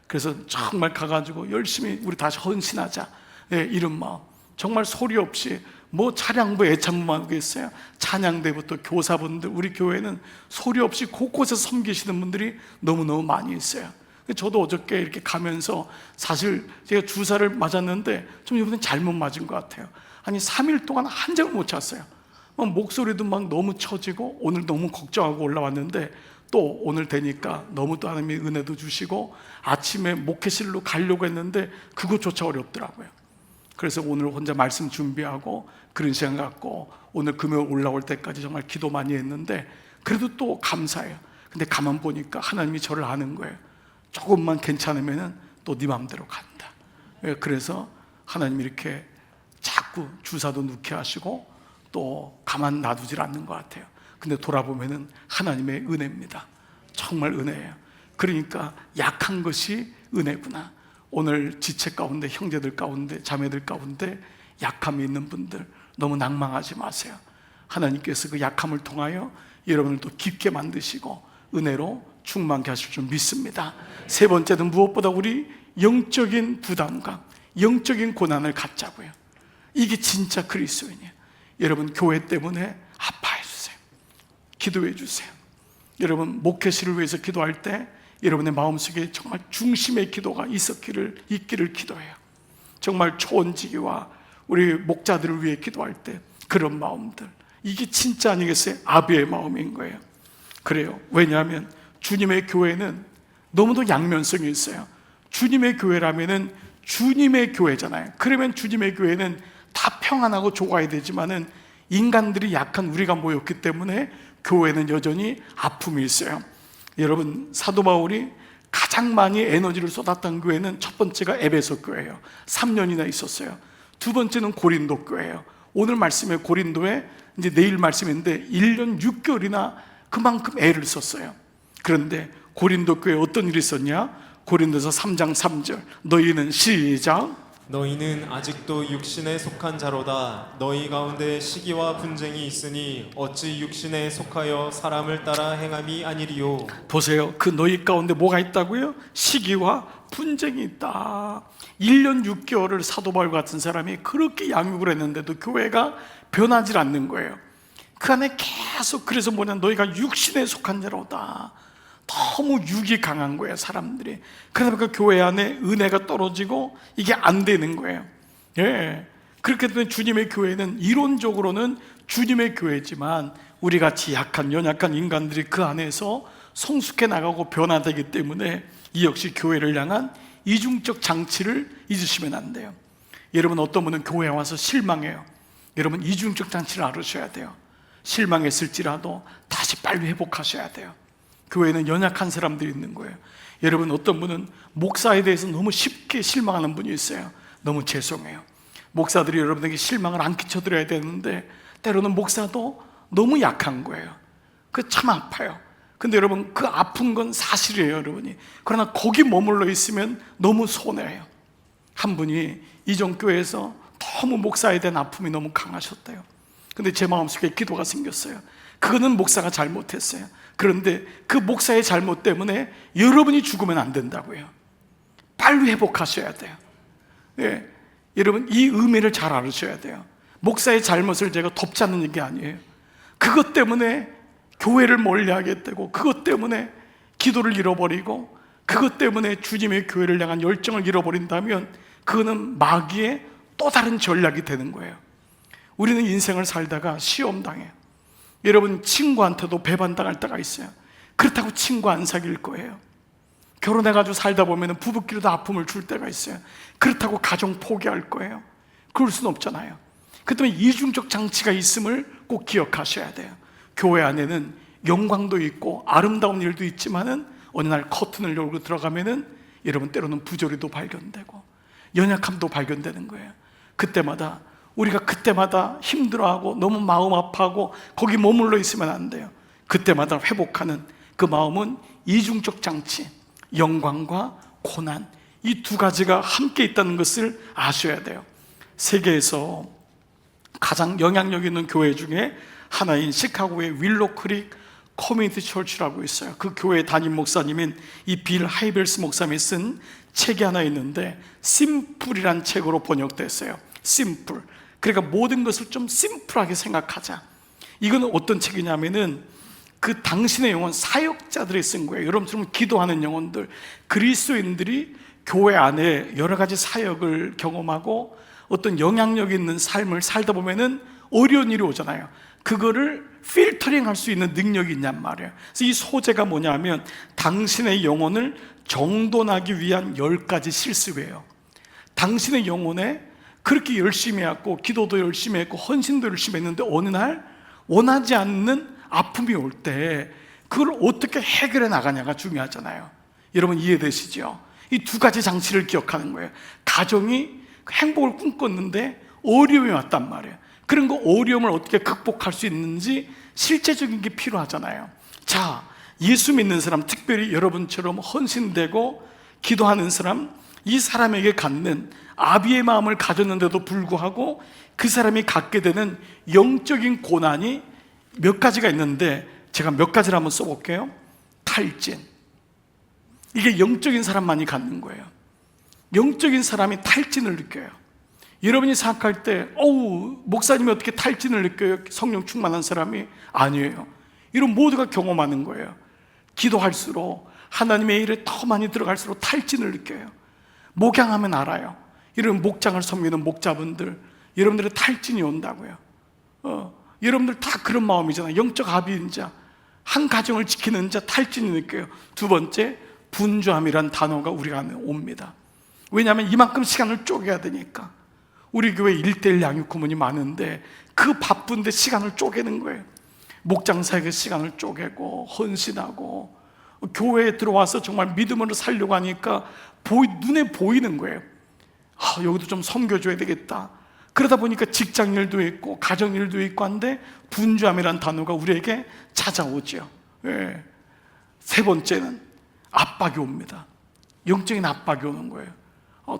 그래서 정말 가가지고 열심히 우리 다시 헌신하자 이런 마음. 정말 소리 없이 뭐 차량부 애참만 하겠어요. 찬양대부터 교사분들 우리 교회는 소리 없이 곳곳에서 섬기시는 분들이 너무너무 많이 있어요. 저도 어저께 이렇게 가면서 사실 제가 주사를 맞았는데 좀 이번엔 잘못 맞은 것 같아요. 아니 3일 동안 한 장을 못 잤어요. 막 목소리도 막 너무 처지고 오늘 너무 걱정하고 올라왔는데 또 오늘 되니까 너무 또 하나님이 은혜도 주시고 아침에 목회실로 가려고 했는데 그것조차 어렵더라고요. 그래서 오늘 혼자 말씀 준비하고 그런 시간 갖고 오늘 금요일 올라올 때까지 정말 기도 많이 했는데 그래도 또 감사해요. 근데 가만 보니까 하나님이 저를 아는 거예요. 조금만 괜찮으면은 또 네 맘대로 간다. 그래서 하나님이 이렇게 자꾸 주사도 넣게 하시고 또 가만 놔두질 않는 것 같아요. 근데 돌아보면은 하나님의 은혜입니다. 정말 은혜예요. 그러니까 약한 것이 은혜구나. 오늘 지체 가운데, 형제들 가운데, 자매들 가운데 약함이 있는 분들 너무 낭망하지 마세요. 하나님께서 그 약함을 통하여 여러분을 또 깊게 만드시고 은혜로 충만케 하실 줄 믿습니다. 세 번째는 무엇보다 우리 영적인 부담감, 영적인 고난을 갖자고요. 이게 진짜 그리스도인이에요. 여러분 교회 때문에 아파해 주세요. 기도해 주세요. 여러분 목회실을 위해서 기도할 때 여러분의 마음속에 정말 중심의 기도가 있기를 기도해요. 정말 초원지기와 우리 목자들을 위해 기도할 때 그런 마음들, 이게 진짜 아니겠어요? 아비의 마음인 거예요. 그래요. 왜냐하면 주님의 교회는 너무도 양면성이 있어요. 주님의 교회라면은 주님의 교회잖아요. 그러면 주님의 교회는 다 평안하고 좋아야 되지만은 인간들이 약한 우리가 모였기 때문에 교회는 여전히 아픔이 있어요. 여러분 사도 바울이 가장 많이 에너지를 쏟았던 교회는 첫 번째가 에베소 교회예요. 3년이나 있었어요. 두 번째는 고린도 교회예요. 오늘 말씀에 고린도에 이제 내일 말씀인데 1년 6개월이나 그만큼 애를 썼어요. 그런데 고린도 교회에 어떤 일이 있었냐? 고린도서 3장 3절 너희는 시작 너희는 아직도 육신에 속한 자로다. 너희 가운데 시기와 분쟁이 있으니 어찌 육신에 속하여 사람을 따라 행함이 아니리요. 보세요. 그 너희 가운데 뭐가 있다고요? 시기와 분쟁이 있다. 1년 6개월을 사도 바울 같은 사람이 그렇게 양육을 했는데도 교회가 변하지 않는 거예요. 그 안에 계속 그래서 뭐냐 너희가 육신에 속한 자로다. 너무 육이 강한 거예요 사람들이. 그러다 보니까 교회 안에 은혜가 떨어지고 이게 안 되는 거예요. 예. 그렇기 때문에 주님의 교회는 이론적으로는 주님의 교회지만 우리 같이 약한 연약한 인간들이 그 안에서 성숙해 나가고 변화되기 때문에 이 역시 교회를 향한 이중적 장치를 잊으시면 안 돼요. 여러분 어떤 분은 교회에 와서 실망해요. 여러분 이중적 장치를 알으셔야 돼요. 실망했을지라도 다시 빨리 회복하셔야 돼요. 교회는 연약한 사람들이 있는 거예요. 여러분 어떤 분은 목사에 대해서 너무 쉽게 실망하는 분이 있어요. 너무 죄송해요. 목사들이 여러분에게 실망을 안 끼쳐드려야 되는데 때로는 목사도 너무 약한 거예요. 그 참 아파요. 근데 여러분 그 아픈 건 사실이에요 여러분이. 그러나 거기 머물러 있으면 너무 손해예요. 한 분이 이전교회에서 너무 목사에 대한 아픔이 너무 강하셨대요. 근데 제 마음속에 기도가 생겼어요. 그거는 목사가 잘못했어요. 그런데 그 목사의 잘못 때문에 여러분이 죽으면 안 된다고요. 빨리 회복하셔야 돼요. 예. 여러분 이 의미를 잘 알으셔야 돼요. 목사의 잘못을 제가 덮지 않는 게 아니에요. 그것 때문에 교회를 멀리하게 되고 그것 때문에 기도를 잃어버리고 그것 때문에 주님의 교회를 향한 열정을 잃어버린다면 그거는 마귀의 또 다른 전략이 되는 거예요. 우리는 인생을 살다가 시험당해요. 여러분 친구한테도 배반당할 때가 있어요. 그렇다고 친구 안 사귈 거예요. 결혼해가지고 살다 보면 부부끼리도 아픔을 줄 때가 있어요. 그렇다고 가정 포기할 거예요. 그럴 수는 없잖아요. 그 때문에 이중적 장치가 있음을 꼭 기억하셔야 돼요. 교회 안에는 영광도 있고 아름다운 일도 있지만은 어느 날 커튼을 열고 들어가면은 여러분 때로는 부조리도 발견되고 연약함도 발견되는 거예요. 우리가 그때마다 힘들어하고 너무 마음 아파하고 거기 머물러 있으면 안 돼요. 그때마다 회복하는 그 마음은 이중적 장치, 영광과 고난, 이 두 가지가 함께 있다는 것을 아셔야 돼요. 세계에서 가장 영향력 있는 교회 중에 하나인 시카고의 윌로 크릭 커뮤니티 철치라고 있어요. 그 교회 담임 목사님인 이 빌 하이벨스 목사님이 쓴 책이 하나 있는데 심플이란 책으로 번역됐어요. 심플. 그러니까 모든 것을 좀 심플하게 생각하자. 이건 어떤 책이냐면은 그 당신의 영혼 사역자들이 쓴 거예요. 여러분처럼 기도하는 영혼들, 그리스도인들이 교회 안에 여러 가지 사역을 경험하고 어떤 영향력 있는 삶을 살다 보면은 어려운 일이 오잖아요. 그거를 필터링 할 수 있는 능력이 있냔 말이에요. 그래서 이 소재가 뭐냐면 당신의 영혼을 정돈하기 위한 10가지 실습이에요. 당신의 영혼에 그렇게 열심히 했고 기도도 열심히 했고 헌신도 열심히 했는데 어느 날 원하지 않는 아픔이 올 때 그걸 어떻게 해결해 나가냐가 중요하잖아요. 여러분 이해되시죠? 이 두 가지 장치를 기억하는 거예요. 가정이 행복을 꿈꿨는데 어려움이 왔단 말이에요. 그런 거 어려움을 어떻게 극복할 수 있는지 실제적인 게 필요하잖아요. 자, 예수 믿는 사람, 특별히 여러분처럼 헌신되고 기도하는 사람, 이 사람에게 갖는 아비의 마음을 가졌는데도 불구하고 그 사람이 갖게 되는 영적인 고난이 몇 가지가 있는데, 제가 몇 가지를 한번 써볼게요. 탈진. 이게 영적인 사람만이 갖는 거예요. 영적인 사람이 탈진을 느껴요. 여러분이 생각할 때 어우, 목사님이 어떻게 탈진을 느껴요? 성령 충만한 사람이. 아니에요. 이런 모두가 경험하는 거예요. 기도할수록, 하나님의 일에 더 많이 들어갈수록 탈진을 느껴요. 목양하면 알아요. 이런 목장을 섬기는 목자분들, 여러분들의 탈진이 온다고요. 여러분들 다 그런 마음이잖아요. 영적 아비인 자, 한 가정을 지키는 자, 탈진이 느껴요. 두 번째, 분주함이란 단어가 우리가 안에 옵니다. 왜냐하면 이만큼 시간을 쪼개야 되니까. 우리 교회 1:1 양육 구문이 많은데 그 바쁜데 시간을 쪼개는 거예요. 목장사에게 시간을 쪼개고 헌신하고, 교회에 들어와서 정말 믿음으로 살려고 하니까 눈에 보이는 거예요. 여기도 좀 섬겨줘야 되겠다. 그러다 보니까 직장일도 있고 가정일도 있고 한데 분주함이란 단어가 우리에게 찾아오죠. 예. 세 번째는 압박이 옵니다. 영적인 압박이 오는 거예요.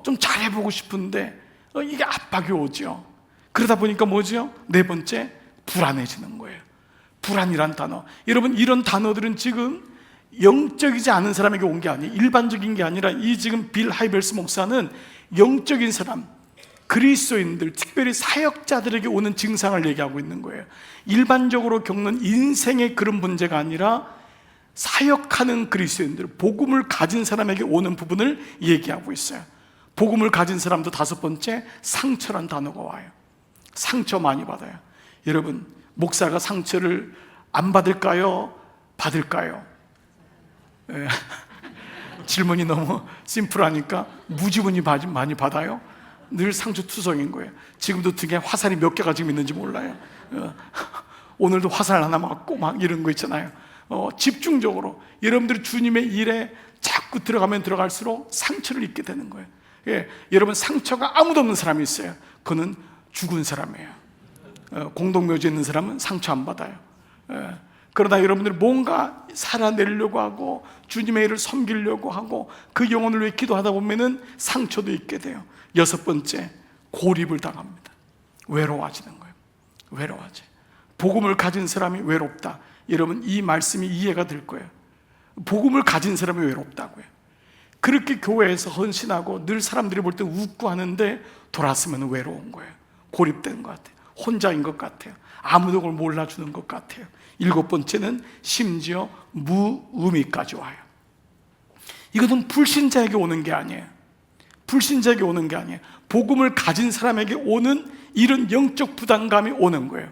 좀 잘해보고 싶은데 이게 압박이 오죠. 그러다 보니까 뭐죠? 네 번째, 불안해지는 거예요. 불안이란 단어, 여러분 이런 단어들은 지금 영적이지 않은 사람에게 온 게 아니에요. 일반적인 게 아니라 이 지금 빌 하이벨스 목사는 영적인 사람, 그리스도인들, 특별히 사역자들에게 오는 증상을 얘기하고 있는 거예요. 일반적으로 겪는 인생의 그런 문제가 아니라 사역하는 그리스도인들, 복음을 가진 사람에게 오는 부분을 얘기하고 있어요. 복음을 가진 사람도 다섯 번째, 상처란 단어가 와요. 상처 많이 받아요. 여러분, 목사가 상처를 안 받을까요? 받을까요? 예. 질문이 너무 심플하니까 무지문이 많이 받아요. 늘 상처투성인 거예요. 지금도 등에 화살이 몇 개가 지금 있는지 몰라요. 오늘도 화살 하나 맞고 막 이런 거 있잖아요. 집중적으로 여러분들이 주님의 일에 자꾸 들어가면 들어갈수록 상처를 입게 되는 거예요. 예, 여러분 상처가 아무도 없는 사람이 있어요. 그는 죽은 사람이에요. 공동묘지에 있는 사람은 상처 안 받아요. 그러나 여러분들이 뭔가 살아내려고 하고 주님의 일을 섬기려고 하고 그 영혼을 위해 기도하다 보면은 상처도 있게 돼요. 여섯 번째, 고립을 당합니다. 외로워지는 거예요. 외로워져. 복음을 가진 사람이 외롭다. 여러분 이 말씀이 이해가 될 거예요. 복음을 가진 사람이 외롭다고요. 그렇게 교회에서 헌신하고 늘 사람들이 볼 때 웃고 하는데 돌아서면 외로운 거예요. 고립된 것 같아요. 혼자인 것 같아요. 아무도 그걸 몰라주는 것 같아요. 일곱 번째는 심지어 무의미까지 와요. 이것은 불신자에게 오는 게 아니에요. 불신자에게 오는 게 아니에요. 복음을 가진 사람에게 오는 이런 영적 부담감이 오는 거예요.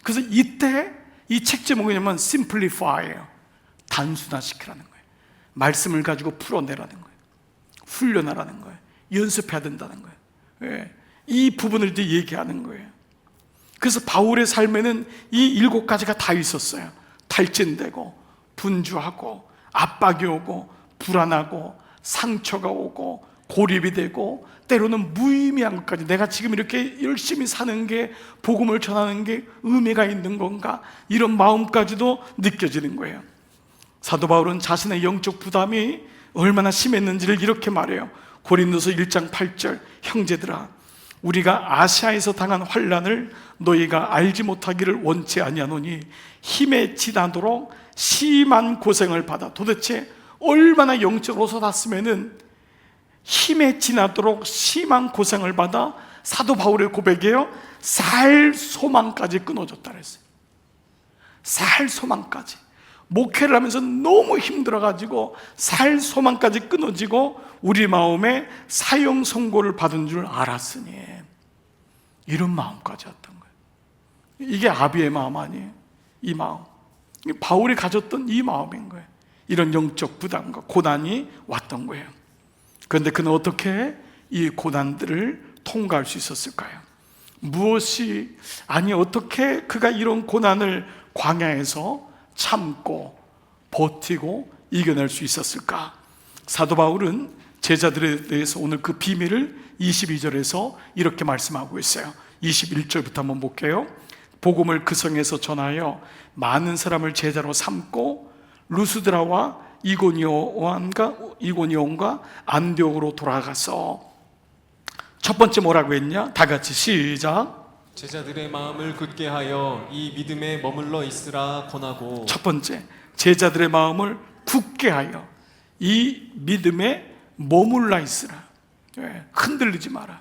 그래서 이때 이 책 제목이 뭐냐면 Simplify예요. 단순화시키라는 거예요. 말씀을 가지고 풀어내라는 거예요. 훈련하라는 거예요. 연습해야 된다는 거예요. 예. 이 부분을 이제 얘기하는 거예요. 그래서 바울의 삶에는 이 7가지가 다 있었어요. 탈진되고 분주하고 압박이 오고 불안하고 상처가 오고 고립이 되고 때로는 무의미한 것까지, 내가 지금 이렇게 열심히 사는 게 복음을 전하는 게 의미가 있는 건가, 이런 마음까지도 느껴지는 거예요. 사도 바울은 자신의 영적 부담이 얼마나 심했는지를 이렇게 말해요. 고린도서 1장 8절, 형제들아 우리가 아시아에서 당한 환난을 너희가 알지 못하기를 원치 아니하노니 힘에 지나도록 심한 고생을 받아. 도대체 얼마나 영적으로 쏟았으면은 힘에 지나도록 심한 고생을 받아. 사도 바울의 고백이에요. 살 소망까지 끊어졌다 그랬어요. 살 소망까지. 목회를 하면서 너무 힘들어가지고 살 소망까지 끊어지고 우리 마음에 사형 선고를 받은 줄 알았으니, 이런 마음까지였던 거예요. 이게 아비의 마음 아니에요? 이 마음, 바울이 가졌던 이 마음인 거예요. 이런 영적 부담과 고난이 왔던 거예요. 그런데 그는 어떻게 이 고난들을 통과할 수 있었을까요? 무엇이, 아니 어떻게 그가 이런 고난을 광야에서 참고 버티고 이겨낼 수 있었을까? 사도 바울은 제자들에 대해서 오늘 그 비밀을 22절에서 이렇게 말씀하고 있어요. 21절부터 한번 볼게요. 복음을 그 성에서 전하여 많은 사람을 제자로 삼고 루스드라와 이고니온과 안디옥으로 돌아가서, 첫 번째 뭐라고 했냐? 다 같이 시작. 제자들의 마음을 굳게 하여 이 믿음에 머물러 있으라 권하고. 첫 번째, 제자들의 마음을 굳게 하여 이 믿음에 머물러 있으라. 흔들리지 마라.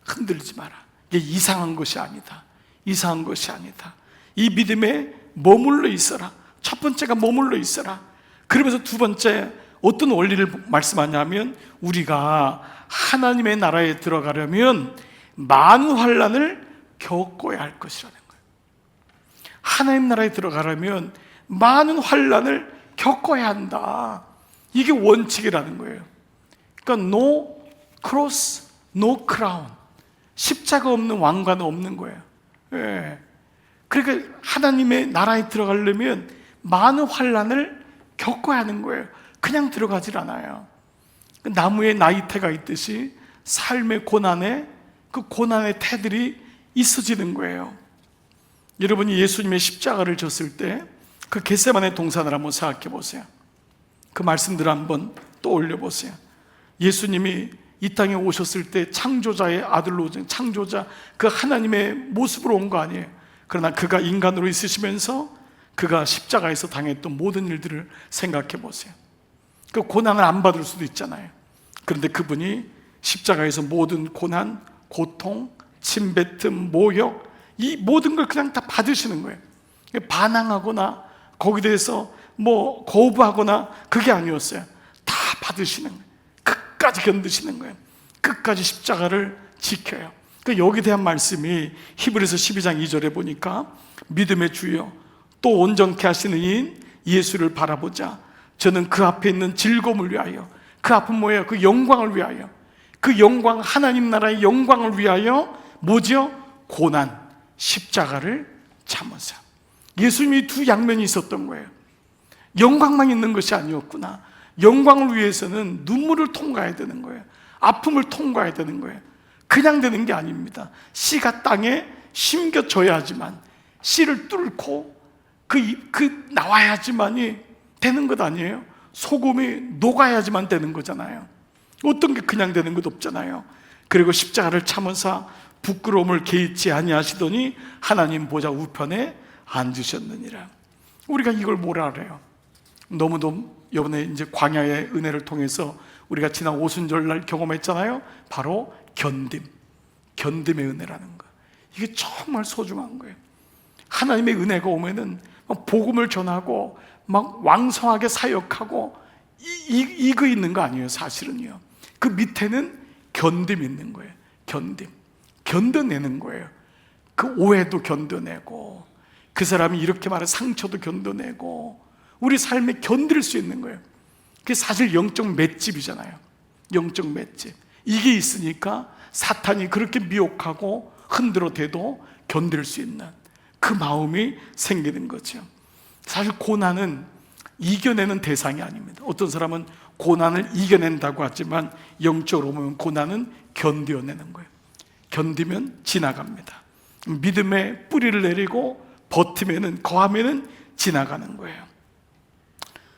흔들리지 마라. 이게 이상한 것이 아니다. 이상한 것이 아니다. 이 믿음에 머물러 있어라. 첫 번째가 머물러 있어라. 그러면서 두 번째 어떤 원리를 말씀하냐면, 우리가 하나님의 나라에 들어가려면 많은 환난을 겪어야 할 것이라는 거예요. 하나님 나라에 들어가려면 많은 환난을 겪어야 한다. 이게 원칙이라는 거예요. 그러니까 no cross, no crown. 십자가 없는 왕관은 없는 거예요. 그러니까 하나님의 나라에 들어가려면 많은 환난을 겪어야 하는 거예요. 그냥 들어가질 않아요. 나무에 나이테가 있듯이 삶의 고난에, 그 고난의 태들이 있어지는 거예요. 여러분이 예수님의 십자가를 졌을 때 그 겟세마네 동산을 한번 생각해 보세요. 그 말씀들을 한번 떠올려 보세요. 예수님이 이 땅에 오셨을 때 창조자의 아들로 오신, 창조자 그 하나님의 모습으로 온 거 아니에요. 그러나 그가 인간으로 있으시면서 그가 십자가에서 당했던 모든 일들을 생각해 보세요. 그 고난을 안 받을 수도 있잖아요. 그런데 그분이 십자가에서 모든 고난, 고통, 침뱉음, 모욕, 이 모든 걸 그냥 다 받으시는 거예요. 반항하거나 거기에 대해서 뭐 거부하거나 그게 아니었어요. 다 받으시는 거예요. 끝까지 견디시는 거예요. 끝까지 십자가를 지켜요. 그러니까 여기에 대한 말씀이 히브리서 12장 2절에 보니까, 믿음의 주여 또 온전케 하시는 이인 예수를 바라보자. 저는 그 앞에 있는 즐거움을 위하여, 그 앞은 뭐예요? 그 영광을 위하여, 그 영광, 하나님 나라의 영광을 위하여 뭐죠? 고난, 십자가를 참으사. 예수님이 두 양면이 있었던 거예요. 영광만 있는 것이 아니었구나. 영광을 위해서는 눈물을 통과해야 되는 거예요. 아픔을 통과해야 되는 거예요. 그냥 되는 게 아닙니다. 씨가 땅에 심겨져야지만, 씨를 뚫고 나와야지만이 되는 것 아니에요. 소금이 녹아야지만 되는 거잖아요. 어떤 게 그냥 되는 것 없잖아요. 그리고 십자가를 참으사 부끄러움을 개의치 아니하시더니 하나님 보좌 우편에 앉으셨느니라. 우리가 이걸 뭐라 그래요? 너무도 이번에 이제 광야의 은혜를 통해서 우리가 지난 오순절날 경험했잖아요. 바로 견딤의 은혜라는 거. 이게 정말 소중한 거예요. 하나님의 은혜가 오면은 막 복음을 전하고 막 왕성하게 사역하고 이거 있는 거 아니에요. 사실은요. 그 밑에는 견딤이 있는 거예요. 견뎌내는 거예요. 그 오해도 견뎌내고, 그 사람이 이렇게 말해 상처도 견뎌내고, 우리 삶에 견딜 수 있는 거예요. 그게 사실 영적 맷집이잖아요. 영적 맷집. 이게 있으니까 사탄이 그렇게 미혹하고 흔들어 대도 견딜 수 있는 그 마음이 생기는 거죠. 사실 고난은 이겨내는 대상이 아닙니다. 어떤 사람은 고난을 이겨낸다고 하지만 영적으로 보면 고난은 견뎌내는 거예요. 견디면 지나갑니다. 믿음의 뿌리를 내리고 버티면은, 거하면은 지나가는 거예요.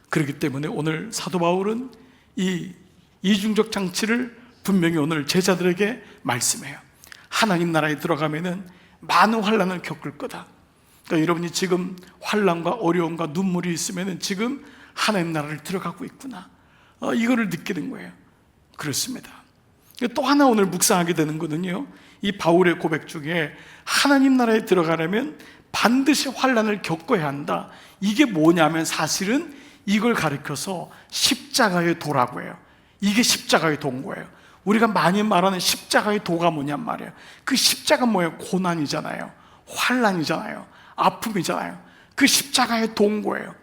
그렇기 때문에 오늘 사도 바울은 이 이중적 장치를 분명히 오늘 제자들에게 말씀해요. 하나님 나라에 들어가면은 많은 환난을 겪을 거다. 그러니까 여러분이 지금 환난과 어려움과 눈물이 있으면은 지금 하나님 나라를 들어가고 있구나. 이거를 느끼는 거예요. 그렇습니다. 또 하나 오늘 묵상하게 되는 거는요, 이 바울의 고백 중에 하나님 나라에 들어가려면 반드시 환난을 겪어야 한다. 이게 뭐냐면 사실은 이걸 가리켜서 십자가의 도라고 해요. 이게 십자가의 도인 거예요. 우리가 많이 말하는 십자가의 도가 뭐냔 말이에요. 그 십자가 뭐예요? 고난이잖아요. 환난이잖아요. 아픔이잖아요. 그 십자가의 도인 거예요.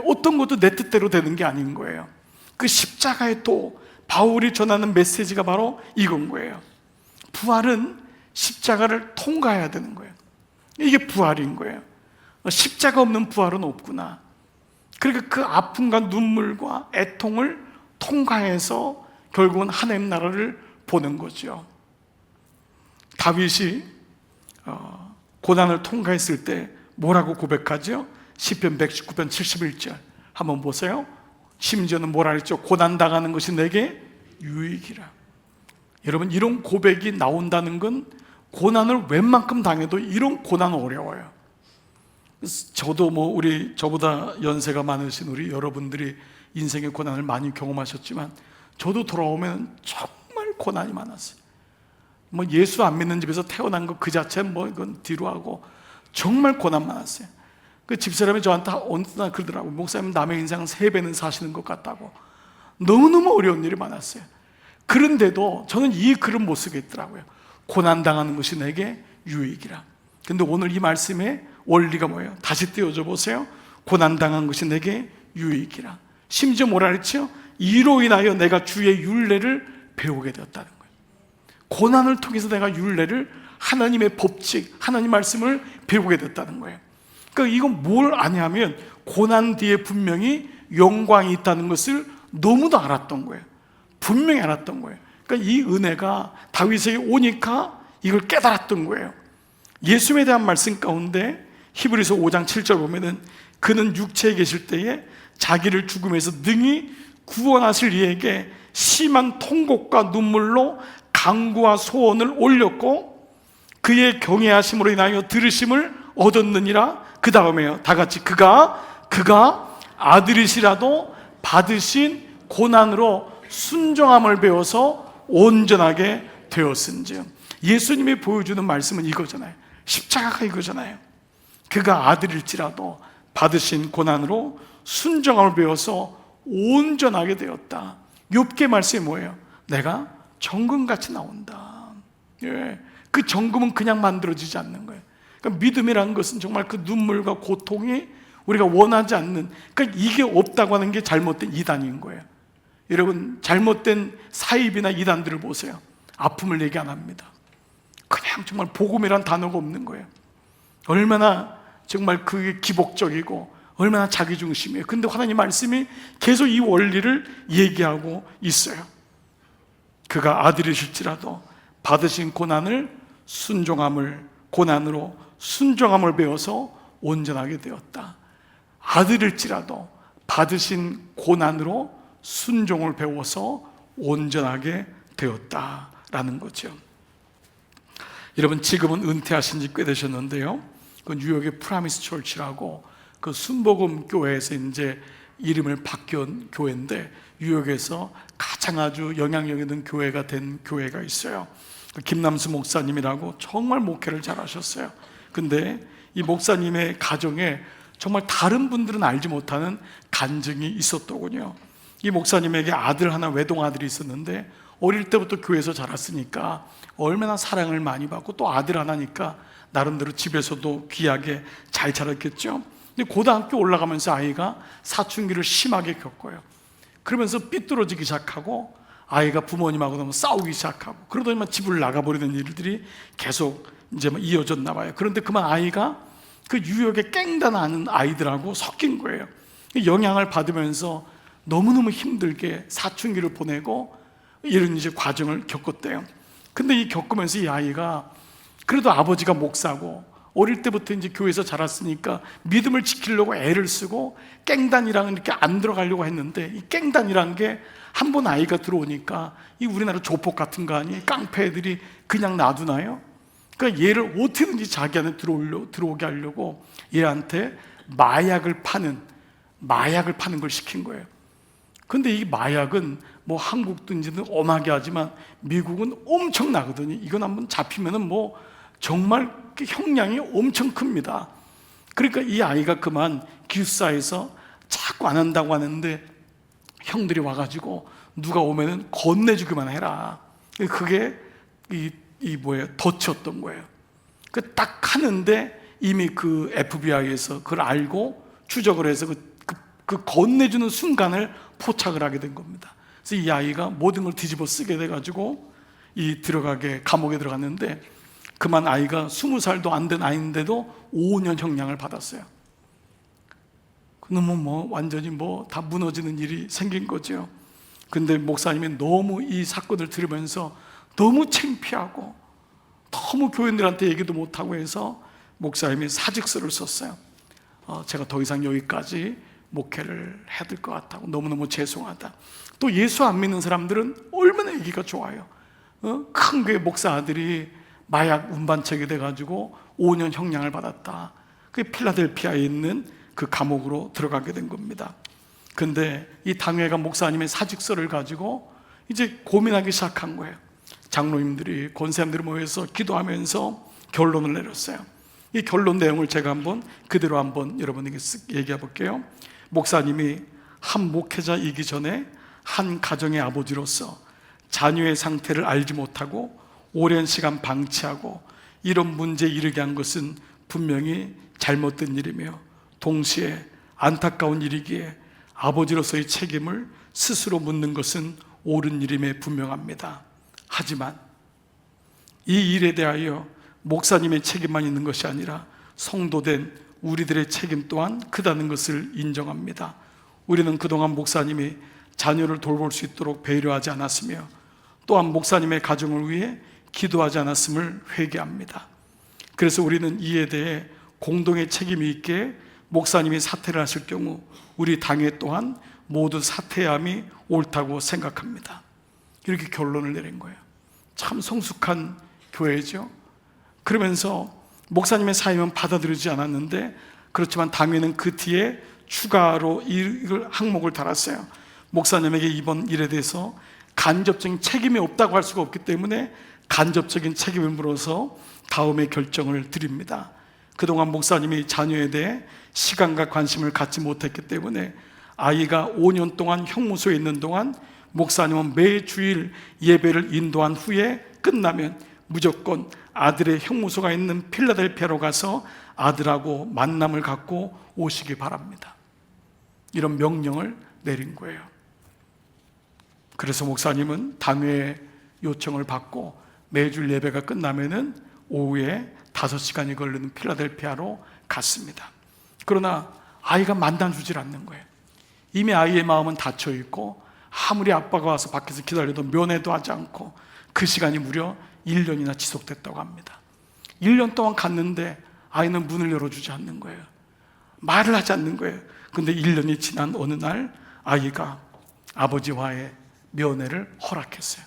어떤 것도 내 뜻대로 되는 게 아닌 거예요. 그 십자가의 도, 바울이 전하는 메시지가 바로 이건 거예요. 부활은 십자가를 통과해야 되는 거예요. 이게 부활인 거예요. 십자가 없는 부활은 없구나. 그러니까 그 아픔과 눈물과 애통을 통과해서 결국은 하나님 나라를 보는 거죠. 다윗이 고난을 통과했을 때 뭐라고 고백하죠? 시편 119편 71절 한번 보세요. 심지어는 뭐라 했죠? 고난당하는 것이 내게 유익이라. 여러분, 이런 고백이 나온다는 건 고난을 웬만큼 당해도 이런 고난은 어려워요. 저도 저보다 연세가 많으신 우리 여러분들이 인생의 고난을 많이 경험하셨지만 저도 돌아오면 정말 고난이 많았어요. 예수 안 믿는 집에서 태어난 거 그 자체는 이건 뒤로 하고 정말 고난 많았어요. 그 집사람이 저한테 어느 날 그러더라고요. 목사님, 남의 인생 3배는 사시는 것 같다고. 너무너무 어려운 일이 많았어요. 그런데도 저는 이 글을 못 쓰겠더라고요. 고난당하는 것이 내게 유익이라. 근데 오늘 이 말씀의 원리가 뭐예요? 다시 띄워줘 보세요. 고난당한 것이 내게 유익이라. 심지어 뭐라 그랬죠? 이로 인하여 내가 주의 율례를 배우게 되었다는 거예요. 고난을 통해서 내가 율례를, 하나님의 법칙, 하나님 말씀을 배우게 됐다는 거예요. 그러니까 이건 뭘 아냐면 고난 뒤에 분명히 영광이 있다는 것을 너무도 알았던 거예요. 분명히 알았던 거예요. 그러니까 이 은혜가 다윗에게 오니까 이걸 깨달았던 거예요. 예수님에 대한 말씀 가운데 히브리서 5장 7절 보면은 그는 육체에 계실 때에 자기를 죽음에서 능히 구원하실 이에게 심한 통곡과 눈물로 간구와 소원을 올렸고 그의 경외하심으로 인하여 들으심을 얻었느니라. 그 다음에요, 다 같이 그가 아들이시라도 받으신 고난으로 순종함을 배워서 온전하게 되었은즉. 예수님이 보여주는 말씀은 이거잖아요. 십자가가 이거잖아요. 그가 아들일지라도 받으신 고난으로 순종함을 배워서 온전하게 되었다. 욥기의 말씀이 뭐예요? 내가 정금같이 나온다. 예, 그 정금은 그냥 만들어지지 않는 거예요. 그러니까 믿음이라는 것은 정말 그 눈물과 고통이 우리가 원하지 않는, 그러니까 이게 없다고 하는 게 잘못된 이단인 거예요. 여러분, 잘못된 사입이나 이단들을 보세요. 아픔을 얘기 안 합니다. 그냥 정말 복음이란 단어가 없는 거예요. 얼마나 정말 그게 기복적이고 얼마나 자기중심이에요. 근데 하나님 말씀이 계속 이 원리를 얘기하고 있어요. 그가 아들이실지라도 받으신 고난을 고난으로 순종함을 배워서 온전하게 되었다. 아들일지라도 받으신 고난으로 순종을 배워서 온전하게 되었다라는 거죠. 여러분, 지금은 은퇴하신 지 꽤 되셨는데요, 그 뉴욕의 프라미스 철치라고 그 순복음 교회에서 이제 이름을 바뀐 교회인데 뉴욕에서 가장 아주 영향력 있는 교회가 된 교회가 있어요. 김남수 목사님이라고 정말 목회를 잘하셨어요. 근데 이 목사님의 가정에 정말 다른 분들은 알지 못하는 간증이 있었더군요. 이 목사님에게 아들 하나, 외동 아들이 있었는데 어릴 때부터 교회에서 자랐으니까 얼마나 사랑을 많이 받고 또 아들 하나니까 나름대로 집에서도 귀하게 잘 자랐겠죠. 근데 고등학교 올라가면서 아이가 사춘기를 심하게 겪어요. 그러면서 삐뚤어지기 시작하고 아이가 부모님하고 너무 싸우기 시작하고 그러더니만 집을 나가버리는 일들이 계속 이제 이어졌나 봐요. 그런데 그만 아이가 그 유혹에 깽단하는 아이들하고 섞인 거예요. 영향을 받으면서 너무너무 힘들게 사춘기를 보내고 이런 이제 과정을 겪었대요. 근데 이 겪으면서 이 아이가 그래도 아버지가 목사고 어릴 때부터 이제 교회에서 자랐으니까 믿음을 지키려고 애를 쓰고 깽단이랑은 이렇게 안 들어가려고 했는데 이 깽단이란 게 한 번 아이가 들어오니까 이 우리나라 조폭 같은 거 아니에요? 깡패 애들이 그냥 놔두나요? 그러니까 얘를 어떻게든지 자기 안에 들어오게 하려고 얘한테 마약을 파는 걸 시킨 거예요. 근데 이 마약은 뭐 한국도 이제는 엄하게 하지만 미국은 엄청나거든요. 이건 한번 잡히면은 뭐 정말 형량이 엄청 큽니다. 그러니까 이 아이가 그만 기숙사에서 자꾸 안 한다고 하는데 형들이 와가지고 누가 오면은 건네주기만 해라. 그게 덫이었던 거예요. 그 딱 하는데 이미 그 FBI에서 그걸 알고 추적을 해서 그 건네주는 순간을 포착을 하게 된 겁니다. 그래서 이 아이가 모든 걸 뒤집어 쓰게 돼가지고 감옥에 들어갔는데 그만 아이가 20살도 안 된 아이인데도 5년 형량을 받았어요. 너무 완전히 다 무너지는 일이 생긴 거죠. 근데 목사님이 너무 이 사건을 들으면서 너무 창피하고 너무 교인들한테 얘기도 못하고 해서 목사님이 사직서를 썼어요. 제가 더 이상 여기까지 목회를 해야 될 것 같다고, 너무너무 죄송하다. 또 예수 안 믿는 사람들은 얼마나 얘기가 좋아요. 큰 교회 목사 아들이 마약 운반책이 돼가지고 5년 형량을 받았다. 그게 필라델피아에 있는 그 감옥으로 들어가게 된 겁니다. 근데 이 당회가 목사님의 사직서를 가지고 이제 고민하기 시작한 거예요. 장로님들이, 권사님들이 모여서 기도하면서 결론을 내렸어요. 이 결론 내용을 제가 그대로 여러분에게 얘기해 볼게요. 목사님이 한 목회자이기 전에 한 가정의 아버지로서 자녀의 상태를 알지 못하고 오랜 시간 방치하고 이런 문제에 이르게 한 것은 분명히 잘못된 일이며 동시에 안타까운 일이기에 아버지로서의 책임을 스스로 묻는 것은 옳은 일임에 분명합니다. 하지만 이 일에 대하여 목사님의 책임만 있는 것이 아니라 성도된 우리들의 책임 또한 크다는 것을 인정합니다. 우리는 그동안 목사님이 자녀를 돌볼 수 있도록 배려하지 않았으며 또한 목사님의 가정을 위해 기도하지 않았음을 회개합니다. 그래서 우리는 이에 대해 공동의 책임이 있게 목사님이 사퇴를 하실 경우 우리 당회 또한 모두 사퇴함이 옳다고 생각합니다. 이렇게 결론을 내린 거예요. 참 성숙한 교회죠. 그러면서 목사님의 사임은 받아들이지 않았는데, 그렇지만 당회는 그 뒤에 추가로 이걸 항목을 달았어요. 목사님에게 이번 일에 대해서 간접적인 책임이 없다고 할 수가 없기 때문에 간접적인 책임을 물어서 다음에 결정을 드립니다. 그동안 목사님이 자녀에 대해 시간과 관심을 갖지 못했기 때문에 아이가 5년 동안 형무소에 있는 동안 목사님은 매 주일 예배를 인도한 후에 끝나면 무조건 아들의 형무소가 있는 필라델피아로 가서 아들하고 만남을 갖고 오시기 바랍니다. 이런 명령을 내린 거예요. 그래서 목사님은 당회 요청을 받고 매주 예배가 끝나면은 오후에 5시간이 걸리는 필라델피아로 갔습니다. 그러나 아이가 만나주질 않는 거예요. 이미 아이의 마음은 닫혀 있고 아무리 아빠가 와서 밖에서 기다려도 면회도 하지 않고 그 시간이 무려 1년이나 지속됐다고 합니다. 1년 동안 갔는데 아이는 문을 열어주지 않는 거예요. 말을 하지 않는 거예요. 근데 1년이 지난 어느 날 아이가 아버지와의 면회를 허락했어요.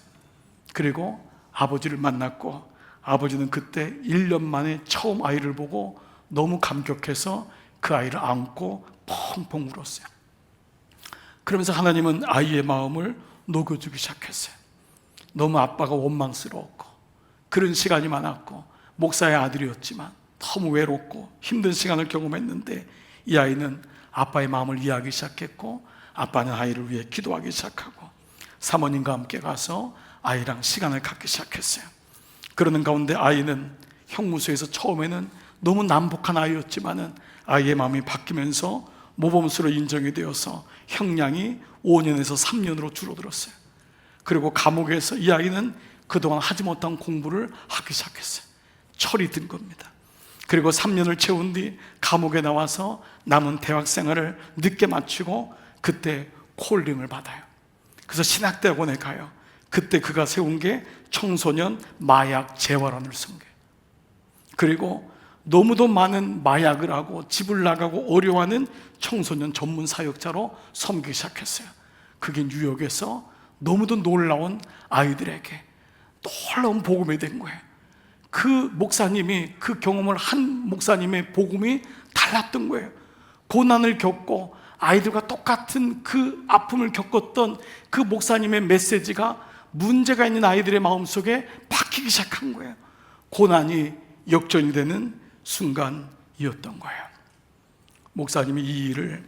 그리고 아버지를 만났고 아버지는 그때 1년 만에 처음 아이를 보고 너무 감격해서 그 아이를 안고 펑펑 울었어요. 그러면서 하나님은 아이의 마음을 녹여주기 시작했어요. 너무 아빠가 원망스러웠고 그런 시간이 많았고 목사의 아들이었지만 너무 외롭고 힘든 시간을 경험했는데 이 아이는 아빠의 마음을 이해하기 시작했고 아빠는 아이를 위해 기도하기 시작하고 사모님과 함께 가서 아이랑 시간을 갖기 시작했어요. 그러는 가운데 아이는 형무소에서 처음에는 너무 난폭한 아이였지만은 아이의 마음이 바뀌면서 모범수로 인정이 되어서 형량이 5년에서 3년으로 줄어들었어요. 그리고 감옥에서 이 아이는 그동안 하지 못한 공부를 하기 시작했어요. 철이 든 겁니다. 그리고 3년을 채운 뒤 감옥에 나와서 남은 대학 생활을 늦게 마치고 그때 콜링을 받아요. 그래서 신학대학원에 가요. 그때 그가 세운 게 청소년 마약 재활원을 섬겨요. 그리고 너무도 많은 마약을 하고 집을 나가고 어려워하는 청소년 전문 사역자로 섬기기 시작했어요. 그게 뉴욕에서 너무도 놀라운 아이들에게 놀라운 복음이 된 거예요. 그 목사님이 그 경험을 한 목사님의 복음이 달랐던 거예요. 고난을 겪고 아이들과 똑같은 그 아픔을 겪었던 그 목사님의 메시지가 문제가 있는 아이들의 마음속에 박히기 시작한 거예요. 고난이 역전이 되는 순간이었던 거예요. 목사님이 이 일을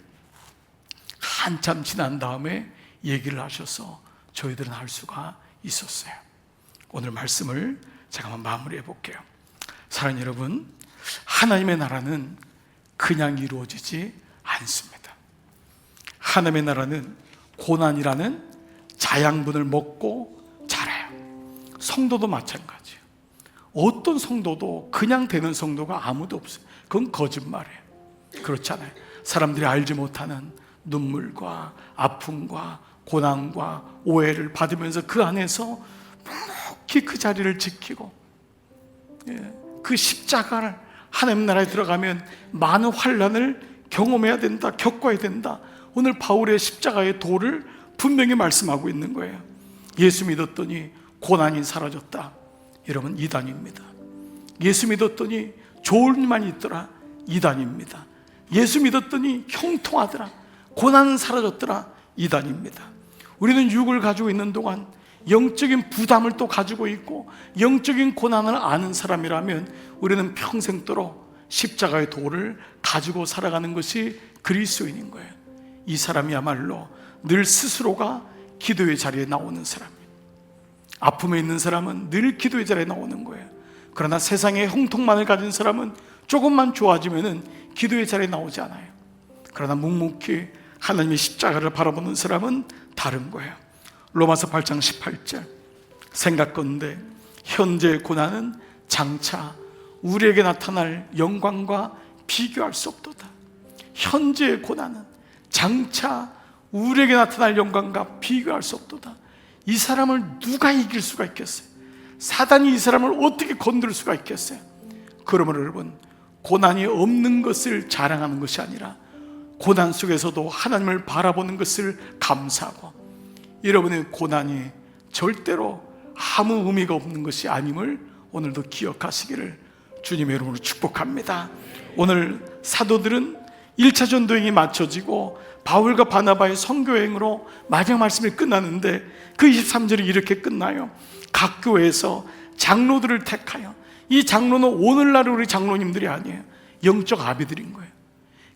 한참 지난 다음에 얘기를 하셔서 저희들은 알 수가 있었어요. 오늘 말씀을 제가 한번 마무리해 볼게요. 사랑하는 여러분, 하나님의 나라는 그냥 이루어지지 않습니다. 하나님의 나라는 고난이라는 자양분을 먹고 자라요. 성도도 마찬가지예요. 어떤 성도도 그냥 되는 성도가 아무도 없어요. 그건 거짓말이에요. 그렇지 않아요. 사람들이 알지 못하는 눈물과 아픔과 고난과 오해를 받으면서 그 안에서 묵묵히 그 자리를 지키고, 그 십자가를 하나님 나라에 들어가면 많은 환난을 경험해야 된다, 겪어야 된다. 오늘 바울의 십자가의 도를 분명히 말씀하고 있는 거예요. 예수 믿었더니 고난이 사라졌다. 여러분, 이단입니다. 예수 믿었더니 좋은 일만 있더라. 이단입니다. 예수 믿었더니 형통하더라. 고난은 사라졌더라. 이단입니다. 우리는 육을 가지고 있는 동안 영적인 부담을 또 가지고 있고 영적인 고난을 아는 사람이라면 우리는 평생도록 십자가의 도를 가지고 살아가는 것이 그리스도인인 거예요. 이 사람이야말로 늘 스스로가 기도의 자리에 나오는 사람이에요. 아픔에 있는 사람은 늘 기도의 자리에 나오는 거예요. 그러나 세상의 형통만을 가진 사람은 조금만 좋아지면은 기도의 자리에 나오지 않아요. 그러나 묵묵히 하나님의 십자가를 바라보는 사람은 다른 거예요. 로마서 8장 18절, 생각건대 현재의 고난은 장차 우리에게 나타날 영광과 비교할 수 없도다. 현재의 고난은 장차 우리에게 나타날 영광과 비교할 수 없도다. 이 사람을 누가 이길 수가 있겠어요? 사단이 이 사람을 어떻게 건들 수가 있겠어요? 그러므로 여러분, 고난이 없는 것을 자랑하는 것이 아니라 고난 속에서도 하나님을 바라보는 것을 감사하고, 여러분의 고난이 절대로 아무 의미가 없는 것이 아님을 오늘도 기억하시기를 주님의 이름으로 축복합니다. 오늘 사도들은 1차 전도행이 마쳐지고 바울과 바나바의 선교행으로 마지막 말씀이 끝나는데 그 23절이 이렇게 끝나요. 각 교회에서 장로들을 택하여, 이 장로는 오늘날 우리 장로님들이 아니에요. 영적 아비들인 거예요.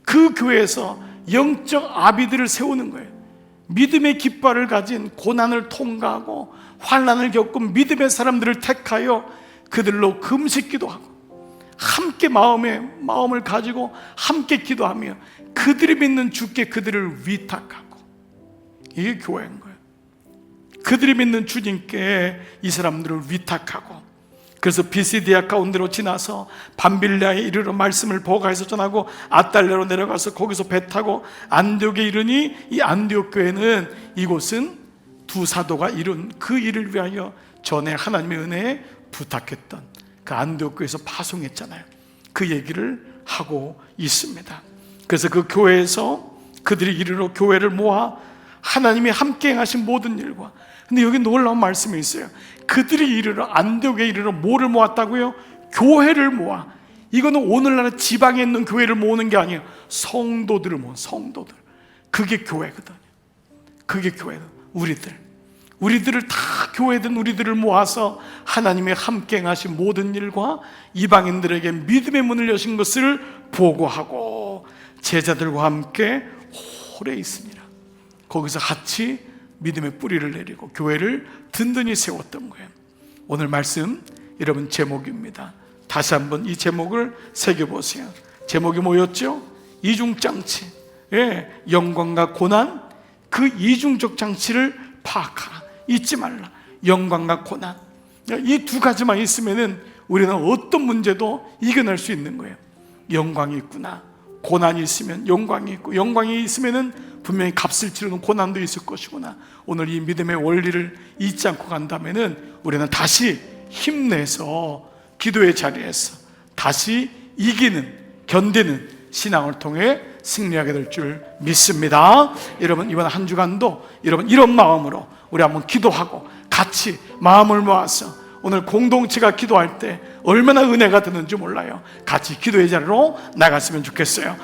그 교회에서 영적 아비들을 세우는 거예요. 믿음의 깃발을 가진, 고난을 통과하고 환난을 겪은 믿음의 사람들을 택하여 그들로 금식 기도하고 함께 마음을 가지고 함께 기도하며 그들이 믿는 주께 그들을 위탁하고, 이게 교회인 거예요. 그들이 믿는 주님께 이 사람들을 위탁하고, 그래서 비시디아 가운데로 지나서 밤빌리아에 이르러 말씀을 보가에서 전하고 아달레로 내려가서 거기서 배 타고 안디옥에 이르니, 이 안디옥 교회는 이곳은 두 사도가 이룬 그 일을 위하여 전에 하나님의 은혜에 부탁했던 그 안디옥 교회에서 파송했잖아요. 그 얘기를 하고 있습니다. 그래서 그 교회에서 그들이 이르러 교회를 모아 하나님이 함께 행하신 모든 일과, 근데 여기 놀라운 말씀이 있어요. 그들이 이르러, 안디옥에 이르러 뭐를 모았다고요? 교회를 모아. 이거는 오늘날 지방에 있는 교회를 모으는 게 아니에요. 성도들을 모은, 성도들. 그게 교회거든요. 그게 교회다. 우리들을 다 교회든 우리들을 모아서 하나님의 함께 행하신 모든 일과 이방인들에게 믿음의 문을 여신 것을 보고하고 제자들과 함께 오래 있으니라. 거기서 같이 믿음의 뿌리를 내리고 교회를 든든히 세웠던 거예요. 오늘 말씀 여러분 제목입니다. 다시 한번 이 제목을 새겨보세요. 제목이 뭐였죠? 이중장치. 영광과 고난, 그 이중적 장치를 파악하라. 잊지 말라. 영광과 고난, 이 두 가지만 있으면은 우리는 어떤 문제도 이겨낼 수 있는 거예요. 영광이 있구나, 고난이 있으면 영광이 있고, 영광이 있으면은 분명히 값을 치르는 고난도 있을 것이구나. 오늘 이 믿음의 원리를 잊지 않고 간다면은 우리는 다시 힘내서 기도의 자리에서 다시 이기는, 견디는 신앙을 통해 승리하게 될 줄 믿습니다. 여러분, 이번 한 주간도 여러분 이런 마음으로 우리 한번 기도하고 같이 마음을 모아서, 오늘 공동체가 기도할 때 얼마나 은혜가 되는지 몰라요. 같이 기도의 자리로 나갔으면 좋겠어요.